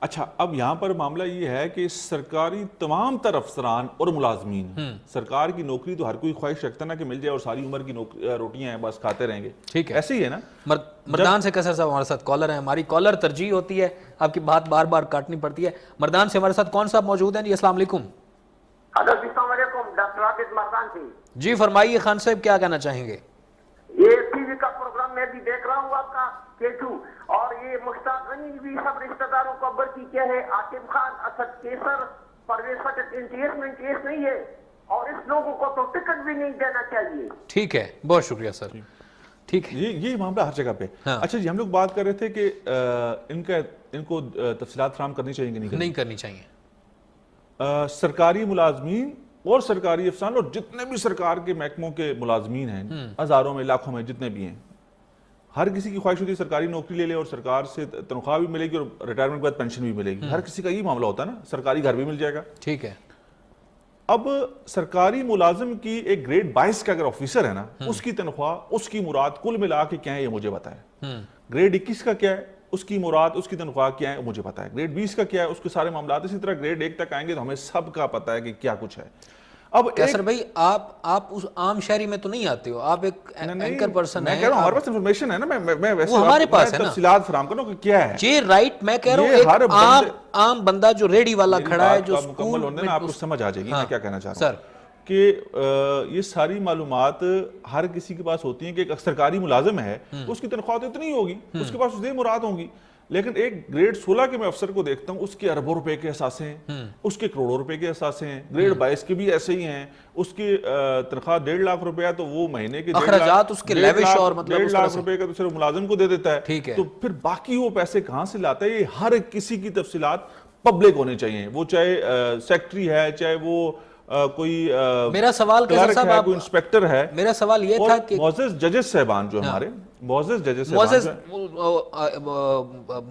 اچھا, اب یہاں پر معاملہ یہ ہے کہ سرکاری تمام تر افسران اور ملازمین, سرکار کی نوکری تو ہر کوئی خواہش رکھتا نا کہ مل جائے اور ساری عمر کی روٹیاں ہیں بس کھاتے رہیں گے. ٹھیک ہے, ایسے ہی ہے نا. مردان سے کیسر صاحب ہمارے ساتھ کالر ہیں, ہماری کالر ترجیح ہوتی ہے, آپ کی بات بار بار کاٹنی پڑتی ہے. مردان سے ہمارے ساتھ کون صاحب موجود ہیں؟ جی السلام علیکم. السلام علیکم, ڈاکٹر عابد مردان سے. جی فرمائیے خان صاحب, کیا کہنا چاہیں گے؟ یہ ٹی وی کا پروگرام میں بھی دیکھ رہا ہوں آپ کا کیسو, اور یہ مشتاق غنی بھی سب رشتہ داروں کو برتی کیا ہے, عاقب خان, اسد کیسر, پرویز خٹک امپیچمنٹ کیس نہیں ہے اور اس لوگوں کو تو ٹکٹ بھی نہیں دینا چاہیے. ٹھیک ہے, بہت شکریہ سر. ٹھیک ہے, یہ معاملہ ہر جگہ پہ. اچھا جی, ہم لوگ بات کر رہے تھے کہ ان کو تفصیلات فراہم کرنی چاہیے کہ نہیں کرنی چاہیے. سرکاری ملازمین اور سرکاری افسران اور جتنے بھی سرکار کے محکموں کے ملازمین ہیں, ہزاروں میں لاکھوں میں جتنے بھی ہیں, ہر کسی کی خواہش ہوتی ہے سرکاری نوکری لے لے اور سرکار سے تنخواہ بھی ملے گی اور ریٹائرمنٹ کے بعد پینشن بھی ملے گی. ہر کسی کا یہ معاملہ ہوتا ہے نا, سرکاری گھر بھی مل جائے گا. ٹھیک ہے. اب سرکاری ملازم کی ایک گریڈ 22 کا اگر آفیسر ہے نا, اس کی تنخواہ, اس کی مراد کل ملا کے کیا ہے یہ مجھے بتائے. گریڈ 21 کا کیا ہے, اس کی مراد, اس کی تنخواہ کیا ہے مجھے پتا ہے. گریڈ 20 کا کیا ہے, اس کے سارے معاملات. اسی طرح گریڈ 1 تک آئیں گے تو ہمیں سب کا پتا ہے کہ کیا کچھ ہے. اب کیسر بھائی آپ اس عام شہری میں تو نہیں آتے ہو, آپ ایک اینکر پرسن ہیں. میں کہہ رہا ہوں ہمارے پاس انفارمیشن ہے نا, میں ویسے ہمارے پاس ہے نا, تفصیلات فراہم کروں کہ کیا ہے یہ رائٹ. میں کہہ رہا ہوں ایک عام بندہ جو ریڈی والا کھڑا ہے, جو مکمل ہونے نا آپ کو سمجھ آ جائے گی میں کیا کہنا چاہ رہا ہوں کہ یہ ساری معلومات ہر کسی کے پاس ہوتی ہیں کہ ایک سرکاری ملازم ہے, اس کی تنخواہ تو اتنی ہوگی, اس کے پاس اسے مراد ہوں گی. لیکن ایک گریڈ 16 کے میں افسر کو دیکھتا ہوں, اس کے اربوں روپے کے اثاثے ہیں, اس کے کروڑوں روپے کے اثاثے ہیں. گریڈ 22 کے بھی ایسے ہی ہیں, اس کی تنخواہ 1.5 لاکھ روپیہ تو وہ مہینے کے اخراجات اس کے لیوش اور مطلب 1.5 لاکھ روپے کا تو صرف ملازم کو دے دیتا ہے. تو پھر باقی وہ پیسے کہاں سے لاتا ہے؟ یہ ہر کسی کی تفصیلات پبلک ہونے چاہیے, وہ چاہے سیکٹری ہے, چاہے وہ کوئی میرا سوال کوئی انسپیکٹر ہے. میرا سوال یہ تھا کہ معزز ججز صاحبان جو ہمارے, معزز ججز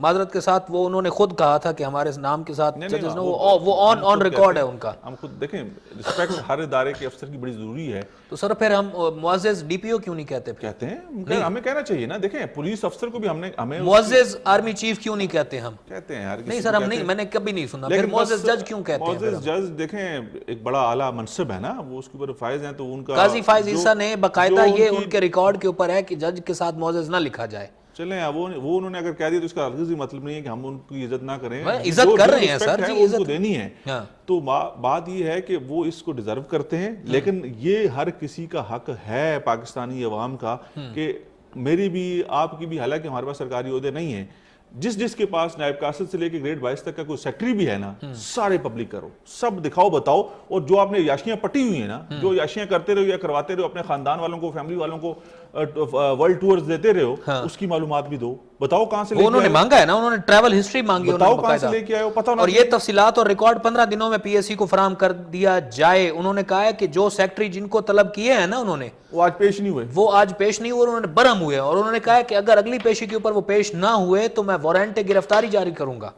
معذرت کے ساتھ وہ انہوں نے خود کہا تھا کہ ہمارے نام کے ساتھ ججز نے وہ آن ریکارڈ ہے ان کا. ہم خود دیکھیں رسپیکٹ ہر ادارے کے افسر کی بڑی ضروری ہے. تو سر پھر ہم معزز ڈی پی او کیوں نہیں کہتے؟ کہتے ہیں, ہمیں کہنا چاہیے نا. دیکھیں پولیس افسر کو بھی ہمیں معزز آرمی چیف کیوں نہیں کہتے؟ ہم کہتے ہیں یار. نہیں سر ہم نہیں, میں نے کبھی نہیں سنا. پھر معزز جج کیوں کہتے ہیں؟ معزز جج دیکھیں ایک بڑا اعلیٰ منصب ہے نا, وہ اس کے اوپر فائز ہیں, تو ان کا قاضی فائز عیسیٰ نے باقاعدہ یہ ان کے ریکارڈ کے اوپر ہے کہ جج کے ساتھ معزز نہ لکھا جائے. چلیں وہ انہوں نے اگر کہہ دیا تو اس کا ہرگز مطلب نہیں ہے کہ ہم ان کی عزت نہ کریں. عزت کر رہے ہیں سر, ان کو دینی ہے. تو بات یہ ہے کہ وہ اس کو ڈیزرو کرتے ہیں, لیکن یہ ہر کسی کا حق ہے پاکستانی عوام کا کہ میری بھی آپ کی بھی, حالانکہ ہمارے پاس سرکاری عہدے نہیں ہیں, جس کے پاس نائب قاصد سے لے کے گریڈ 22 تک کا کوئی سیکٹری بھی ہے نا, سارے پبلک کرو, سب دکھاؤ بتاؤ. اور جو آپ نے یاشیاں پٹی ہوئی ہیں نا, جو یاشیاں کرتے رہو یا کرواتے رہو اپنے خاندان والوں کو, فیملی والوں کو ورلڈ ٹورز دیتے رہو, اس کی معلومات بھی دو. بتاؤ کہاں سے لے کے انہوں نے مانگا ہے نا, انہوں نے ٹریول ہسٹری مانگی, بتاؤ کہاں سے لے کے آئے ہو, پتہ ہونا. اور یہ تفصیلات اور ریکارڈ 15 دنوں میں پی ایس سی کو فراہم کر دیا جائے. انہوں نے کہا ہے کہ جو سیکٹری جن کو طلب کیے ہیں نا انہوں نے, وہ آج پیش نہیں ہوئے, وہ آج پیش نہیں ہوئے, انہوں نے برہم ہوئے. اور انہوں نے کہا ہے کہ اگر اگلی پیشی کے اوپر وہ پیش نہ ہوئے تو میں وارنٹ گرفتاری جاری کروں گا.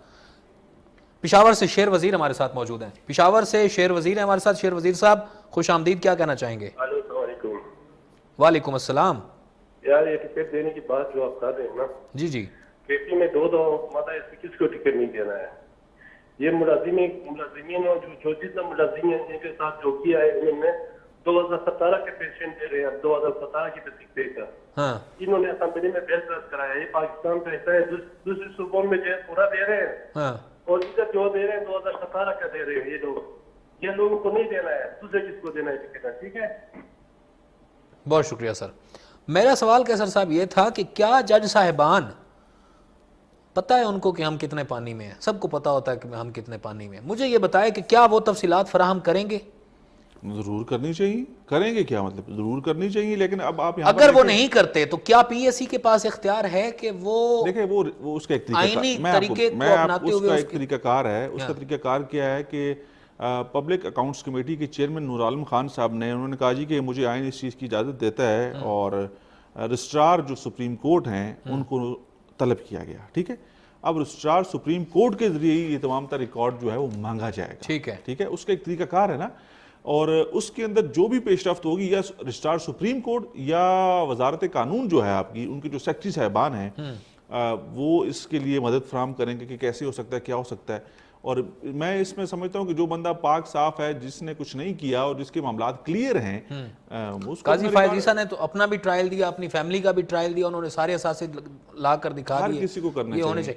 پشاور سے شیر وزیر ہمارے ساتھ موجود ہیں. پشاور سے شیر وزیر ہیں ہمارے ساتھ. شیر وزیر صاحب خوش آمدید, کیا کہنا چاہیں گے؟ السلام علیکم. وعلیکم السلام. یار یہ ٹکٹ دینے کی بات جو آپ کر رہے ہیں نا, جی جی, کھیتی میں دو مطلب اس کس کو ٹکٹ نہیں دینا ہے. یہ ملازمین جو جتنا ملازمین ہیں ان کے ساتھ جو کیا ہے انہوں نے 2017 کے پیشنٹ دے رہے ہیں, اب 2017 کی تصدیق دے گا. انہوں نے اسمبلی میں بحث رد کرایا. یہ پاکستان کا حصہ ہے, دوسرے صوبوں میں جو پورا دے رہے ہیں, اور ادھر جو دے رہے ہیں 2017 کا دے رہے ہیں. یہ لوگوں کو نہیں دینا ہے, دوسرے کس کو دینا ہے ٹکٹ. ٹھیک ہے, بہت شکریہ سر. میرا سوال کیسر صاحب یہ تھا کہ کیا جج صاحبان پتہ ہے ان کو کہ ہم کتنے پانی میں ہیں؟ سب کو پتہ ہوتا ہے کہ ہم کتنے پانی میں ہیں. مجھے یہ بتائے کہ کیا وہ تفصیلات فراہم کریں گے؟ ضرور کرنی چاہیے. کریں گے کیا مطلب, ضرور کرنی چاہیے. لیکن اب آپ اگر وہ نہیں کرتے تو کیا پی ایس سی کے پاس اختیار ہے کہ وہ دیکھیں وہ اس کا ایک آئینی طریقے کو اپناتے ہوئے ایک طریقہ کار ہے. اس کا طریقہ کار کیا ہے کہ پبلک اکاؤنٹس کمیٹی کے چیئرمین نور عالم خان صاحب نے, انہوں نے کہا جی کہ مجھے آئین اس چیز کی اجازت دیتا ہے, اور رجسٹرار جو سپریم کورٹ ہیں ان کو طلب کیا گیا. ٹھیک ہے, اب رجسٹرار سپریم کورٹ کے ذریعے یہ تمام تر ریکارڈ جو ہے وہ مانگا جائے گا. ٹھیک ہے, اس کا ایک طریقہ کار ہے نا, اور اس کے اندر جو بھی پیش رفت ہوگی یا رجسٹرار سپریم کورٹ یا وزارت قانون جو ہے آپ کی, ان کے جو سیکٹری صاحبان ہیں وہ اس کے لیے مدد فراہم کریں گے کہ کیسے ہو سکتا ہے, کیا ہو سکتا ہے. اور میں اس میں سمجھتا ہوں کہ جو بندہ پاک صاف ہے, جس نے کچھ نہیں کیا اور جس کے معاملات کلیئر ہیں, قاضی فائز عیسیٰ نے تو اپنا بھی ٹرائل دیا, اپنی فیملی کا بھی ٹرائل دیا, انہوں نے سارے اساسے لا کر دکھا دیے. ہر کسی کو کرنا چاہیے,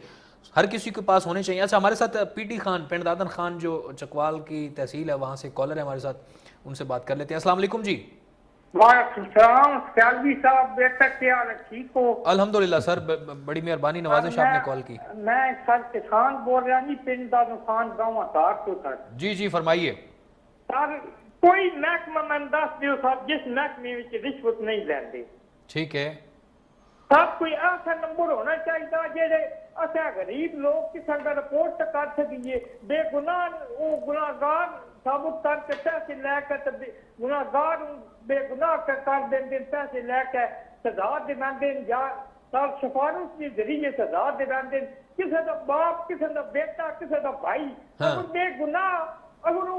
ہر کسی کے پاس ہونے چاہیے. اچھا, ہمارے ساتھ پی ٹی خان, پنڈ دادن خان جو چکوال کی تحصیل ہے وہاں سے کالر ہے ہمارے ساتھ, ان سے بات کر لیتے ہیں. السلام علیکم جی. وعلیکم السلام. سیالوی صاحب بیٹا کیا حال ہے, ٹھیک ہو؟ الحمدللہ سر, بڑی مہربانی, نوازش آپ نے کال کی. میں سر کسان بول رہا جی, پنڈ دادن خان گاؤں اتار تو سر. جی جی فرمائیے سر. کوئی محکمہ میں دس دیو سر جس محکمے میں رشوت نہیں لیندے. ٹھیک ہے سر, کوئی ایسا نمبر ہونا چاہیے جیسے اچھا غریب لوگ کسی کا رپورٹ کر سکیے, بے گناہ وہ گناہگار ثابت کر کے پیسے لے کر گناہگار بے گناہ کر دیں, پیسے لے کے سزا دیں, یا سر سفارش کے ذریعے سزا دیں. کسی کا باپ, کسی کا بیٹا, کسی کا بھائی اگر بے گناہ, اگر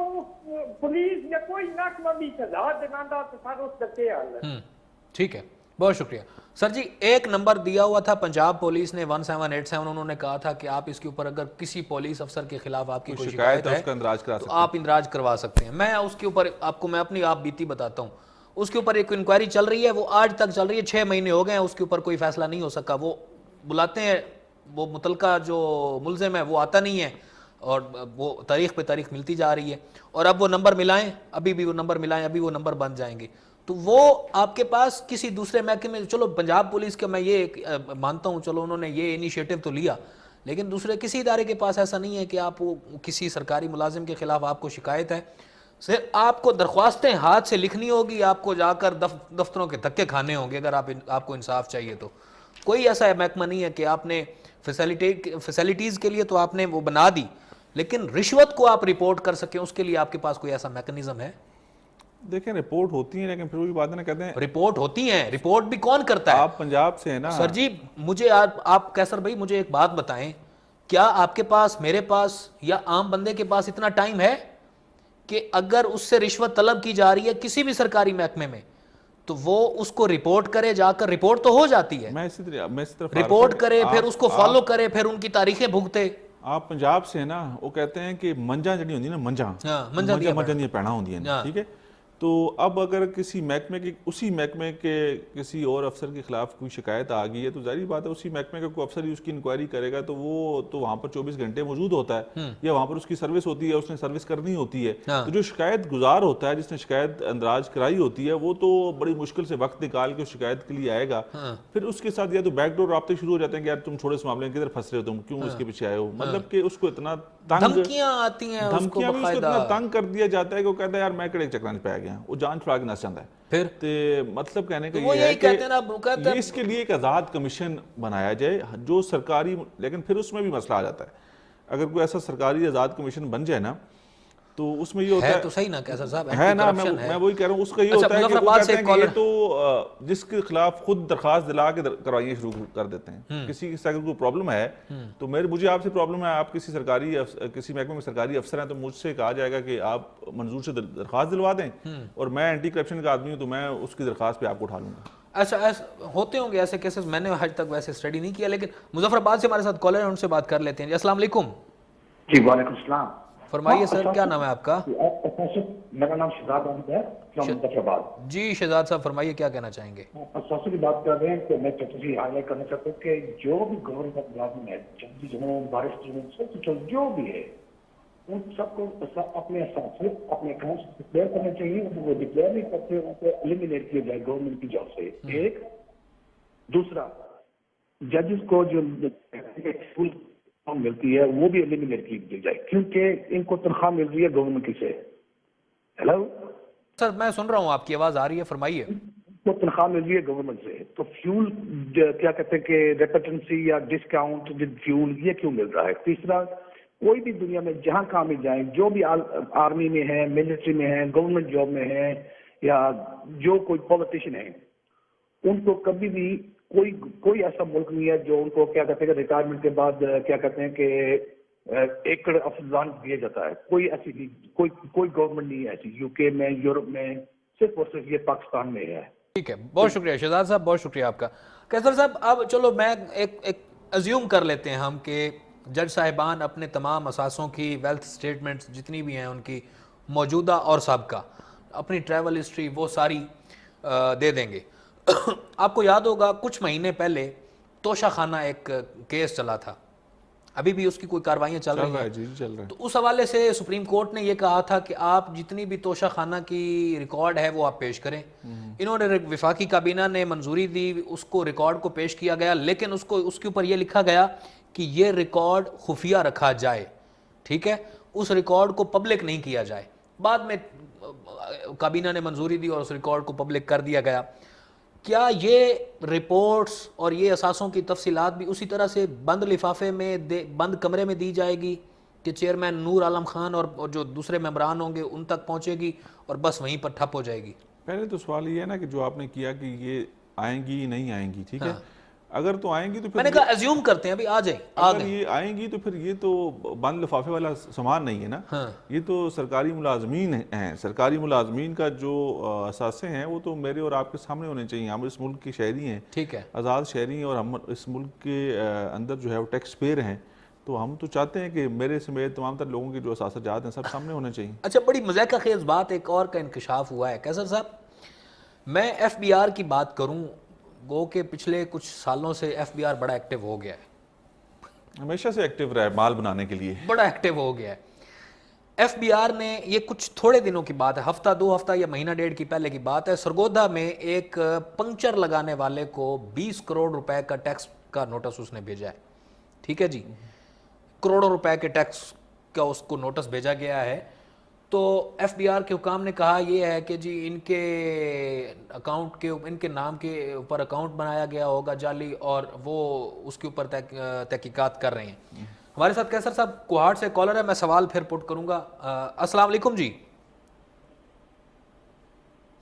پولیس یا کوئی محکمہ بھی سزا دلانا تو سر اس کا کیا حال ہے؟ ٹھیک ہے, بہت شکریہ سر جی. ایک نمبر دیا ہوا تھا پنجاب پولیس نے 1787, انہوں نے کہا تھا کہ آپ اس کے اوپر اگر کسی پولیس افسر کے خلاف آپ کی کوئی شکایت ہے تو آپ اندراج کروا سکتے ہیں. میں اس کے اوپر آپ کو میں اپنی آپ بیتی بتاتا ہوں. اس کے اوپر ایک انکوائری چل رہی ہے, وہ آج تک چل رہی ہے, 6 مہینے ہو گئے ہیں, اس کے اوپر کوئی فیصلہ نہیں ہو سکا. وہ بلاتے ہیں, وہ متعلقہ جو ملزم ہے وہ آتا نہیں ہے, اور وہ تاریخ پہ تاریخ ملتی جا رہی ہے. اور اب وہ نمبر ملائیں, ابھی بھی وہ نمبر ملائیں, ابھی وہ نمبر بن جائیں گے. تو وہ آپ کے پاس کسی دوسرے محکمے, چلو پنجاب پولیس کا میں یہ مانتا ہوں, چلو انہوں نے یہ انیشیٹو تو لیا, لیکن دوسرے کسی ادارے کے پاس ایسا نہیں ہے کہ آپ کسی سرکاری ملازم کے خلاف آپ کو شکایت ہے, صرف آپ کو درخواستیں ہاتھ سے لکھنی ہوگی, آپ کو جا کر دفتروں کے دھکے کھانے ہوں گے اگر آپ کو انصاف چاہیے. تو کوئی ایسا محکمہ نہیں ہے کہ آپ نے فیسلٹیز کے لیے تو آپ نے وہ بنا دی, لیکن رشوت کو آپ رپورٹ کر سکیں اس کے لیے آپ کے پاس کوئی ایسا میکنزم ہے؟ دیکھیں رپورٹ ہوتی ہیں لیکن پھر وہی بات ہے نا, کہتے ہیں رپورٹ ہوتی ہیں, رپورٹ بھی کون کرتا ہے؟ آپ پنجاب سے ہیں نا سر جی. مجھے آپ کیسر بھائی مجھے ایک بات بتائیں, کیا آپ کے پاس, میرے پاس یا عام بندے کے پاس اتنا ٹائم ہے کہ اگر اس سے رشوت طلب کی جا رہی ہے کسی بھی سرکاری محکمے میں تو وہ اس کو رپورٹ کرے, جا کر رپورٹ تو ہو جاتی ہے, رپورٹ کرے پھر اس کو فالو کرے, پھر ان کی تاریخیں بھگتے. آپ پنجاب سے ہیں نا, وہ کہتے ہیں کہ منجا جڑی ہوندی نا, منجا دیا پہنا ہوندی ہیں, ٹھیک ہے. تو اب اگر کسی محکمے کے, اسی محکمے کے کسی اور افسر کے خلاف کوئی شکایت آ گئی ہے تو ظاہری بات ہے اسی محکمے کا کوئی افسر ہی اس کی انکوائری کرے گا, تو وہ تو وہاں پر 24 گھنٹے موجود ہوتا ہے, یا وہاں پر اس کی سروس ہوتی ہے, اس نے سروس کرنی ہوتی ہے. تو جو شکایت گزار ہوتا ہے, جس نے شکایت اندراج کرائی ہوتی ہے, وہ تو بڑی مشکل سے وقت نکال کے اس شکایت کے لیے آئے گا. پھر اس کے ساتھ یا تو بیک ڈور رابطے شروع ہو جاتے ہیں کہ یار تم چھوڑے اس معاملے میں کدھر پھنس رہے ہو, تم کیوں اس کے پیچھے آئے ہو, مطلب کہ اس کو اتنا دھمکیاں آتی ہیں, دھمکیاں بھی اس کو اتنا تنگ کر دیا جاتا ہے کہ وہ کہتا ہے یار میں کڑے چکراں پہ آ گیا, وہ جان چھڑا کے نس جاتا ہے. پھر مطلب کہنے کا یہ ہے کہ اس کے لیے ایک آزاد کمیشن بنایا جائے جو سرکاری, لیکن پھر اس میں بھی مسئلہ آ جاتا ہے. اگر کوئی ایسا سرکاری آزاد کمیشن بن جائے نا تو اس میں یہ ہوتا ہے تو صحیح نا کیسر صاحب ہے نا, میں وہی کہہ رہا ہوں, اس کا یہ ہوتا ہے کہ وہ کہتے ہیں کہ یہ تو جس کے خلاف خود درخواست دلا کے کروائیاں شروع کر دیتے ہیں. کسی سے اگر کوئی پرابلم ہے تو مجھے آپ سے پرابلم ہے, آپ کسی محکمے میں سرکاری افسر ہیں, تو مجھ سے کہا جائے گا کہ آپ منظور سے درخواست دلوا دیں, اور میں اینٹی کرپشن کا آدمی ہوں تو میں اس کی درخواست پہ آپ کو اٹھا لوں گا. ایسا ہوتے ہوں گے ایسے کیسز, میں نے آج تک ویسے اسٹڈی نہیں کیا, لیکن مظفر آباد سے ہمارے ساتھ کالر ہیں, ان سے بات کر لیتے ہیں. جی السلام علیکم. جی وعلیکم السلام. فرمائیے سر, کیا نام ہے آپ کا؟ میرا نام شہزاد احمد ہے, مظفر آباد. جی شہزاد صاحب فرمائیے, کیا کہنا چاہیں گے؟ اثاثے کی بات کر رہے ہیں کہ میں تفصیل ہائی لائٹ کرنا چاہتا ہوں کہ جو بھی گورنمنٹ ملازم ہے, جنگی جنہوں بارش جو بھی ہے, ان سب کو اپنے اثاثے اپنے اکاؤنٹ ڈکلیئر کرنے چاہیے. وہ ڈکلیئر نہیں کرتے ان کو ایلیمینیٹ کیا جائے گورنمنٹ کی جاب سے. ایک دوسرا, ججز کو جو ملتی ہے وہ بھی ایلیمینیٹ کی جائے, کیونکہ ان کو تنخواہ مل رہی ہے گورنمنٹ کی سے. ہیلو سر, میں سن رہا ہوں, آپ کی آواز آ رہی ہے, فرمائیے. کو تنخواہ مل رہی ہے گورنمنٹ سے, تو فیول کیا کہتے ہیں کہ ریپیٹنسی یا ڈسکاؤنٹ فیول یہ کیوں مل رہا ہے. تیسرا, کوئی بھی دنیا میں جہاں کام میں جائیں, جو بھی آرمی میں ہے, ملٹری میں ہے, گورنمنٹ جاب میں ہے, یا جو کوئی پولیٹیشین ہے, ان کو کبھی بھی کوئی ایسا ملک نہیں ہے جو ان کو کیا کہتے ہیں کہ ریٹائرمنٹ کے بعد کیا کہتے ہیں کہ ایکڑ افزان دیا جاتا ہے. کوئی ایسی کوئی گورنمنٹ نہیں ہے ایسی, یو کے میں, یورپ میں, صرف اور صرف یہ پاکستان میں ہے. ٹھیک ہے, بہت شکریہ شہزاد صاحب, بہت شکریہ آپ کا. کیسر صاحب, اب چلو میں ایک ازیوم کر لیتے ہیں ہم کہ جج صاحبان اپنے تمام اثاثوں کی ویلتھ سٹیٹمنٹس جتنی بھی ہیں ان کی موجودہ اور سابقہ, اپنی ٹریول ہسٹری وہ ساری دے دیں گے. آپ کو یاد ہوگا کچھ مہینے پہلے توشہ خانہ ایک کیس چلا تھا, ابھی بھی اس کی کوئی کاروائیاں چل رہی ہیں. تو اس حوالے سے سپریم کورٹ نے یہ کہا تھا کہ آپ جتنی بھی توشہ خانہ کی ریکارڈ ہے وہ آپ پیش کریں. انہوں نے وفاقی کابینہ نے منظوری دی, اس کو ریکارڈ کو پیش کیا گیا, لیکن اس کے اوپر یہ لکھا گیا کہ یہ ریکارڈ خفیہ رکھا جائے. ٹھیک ہے, اس ریکارڈ کو پبلک نہیں کیا جائے. بعد میں کابینہ نے منظوری دی اور اس ریکارڈ کو پبلک کر دیا گیا. کیا یہ رپورٹس اور یہ اثاثوں کی تفصیلات بھی اسی طرح سے بند لفافے میں, بند کمرے میں دی جائے گی کہ چیئرمین نور عالم خان اور جو دوسرے ممبران ہوں گے ان تک پہنچے گی اور بس وہیں پر ٹھپ ہو جائے گی؟ پہلے تو سوال یہ ہے نا کہ جو آپ نے کیا کہ یہ آئیں گی نہیں آئیں گی, ٹھیک ہے, اگر تو آئیں گی تو پھر میں نے کہا ایزیوم کرتے ہیں ابھی آ جائیں, اگر یہ آئیں گی تو پھر یہ تو بند لفافے والا سامان نہیں ہے نا. یہ تو سرکاری ملازمین ہیں, سرکاری ملازمین کا جو اثاثے ہیں وہ تو میرے اور آپ کے سامنے ہونے چاہیے. ہم اس ملک کے شہری ہیں, ٹھیک ہے, آزاد شہری ہیں, اور ہم اس ملک کے اندر جو ہے وہ ٹیکس پیئر ہیں, تو ہم تو چاہتے ہیں کہ میرے سمیت تمام تر لوگوں کے جو اثاثہ جات ہیں سب سامنے ہونے چاہیے. اچھا, بڑی مذائقہ خیز بات ایک اور کا انکشاف ہوا ہے کیسر صاحب. میں ایف بی آر کی بات کروں, گو کہ پچھلے کچھ سالوں سے ایف بی آر بڑا ایکٹیو ہو گیا ہے, ہمیشہ سے ایکٹیو رہا ہے, مال بنانے کے لیے بڑا ایکٹیو ہو گیا ہے. ایف بی آر نے, یہ کچھ تھوڑے دنوں کی بات ہے, ہفتہ 2 ہفتہ یا مہینہ ڈیڑھ کی پہلے کی بات ہے, سرگودا میں ایک پنکچر لگانے والے کو 20 کروڑ روپے کا ٹیکس کا نوٹس اس نے بھیجا ہے. ٹھیک ہے جی, کروڑوں روپے کے ٹیکس کا اس کو نوٹس بھیجا گیا ہے. تو ایف بی آر کے حکام نے کہا یہ ہے کہ جی ان کے اکاؤنٹ کے, ان کے نام کے اوپر اکاؤنٹ بنایا گیا ہوگا جعلی, اور وہ اس کے اوپر تحقیقات کر رہے ہیں. ہمارے ساتھ کیسر صاحب کوہاٹ سے کالر ہے, میں سوال پھر پٹ کروں گا. السلام علیکم جی.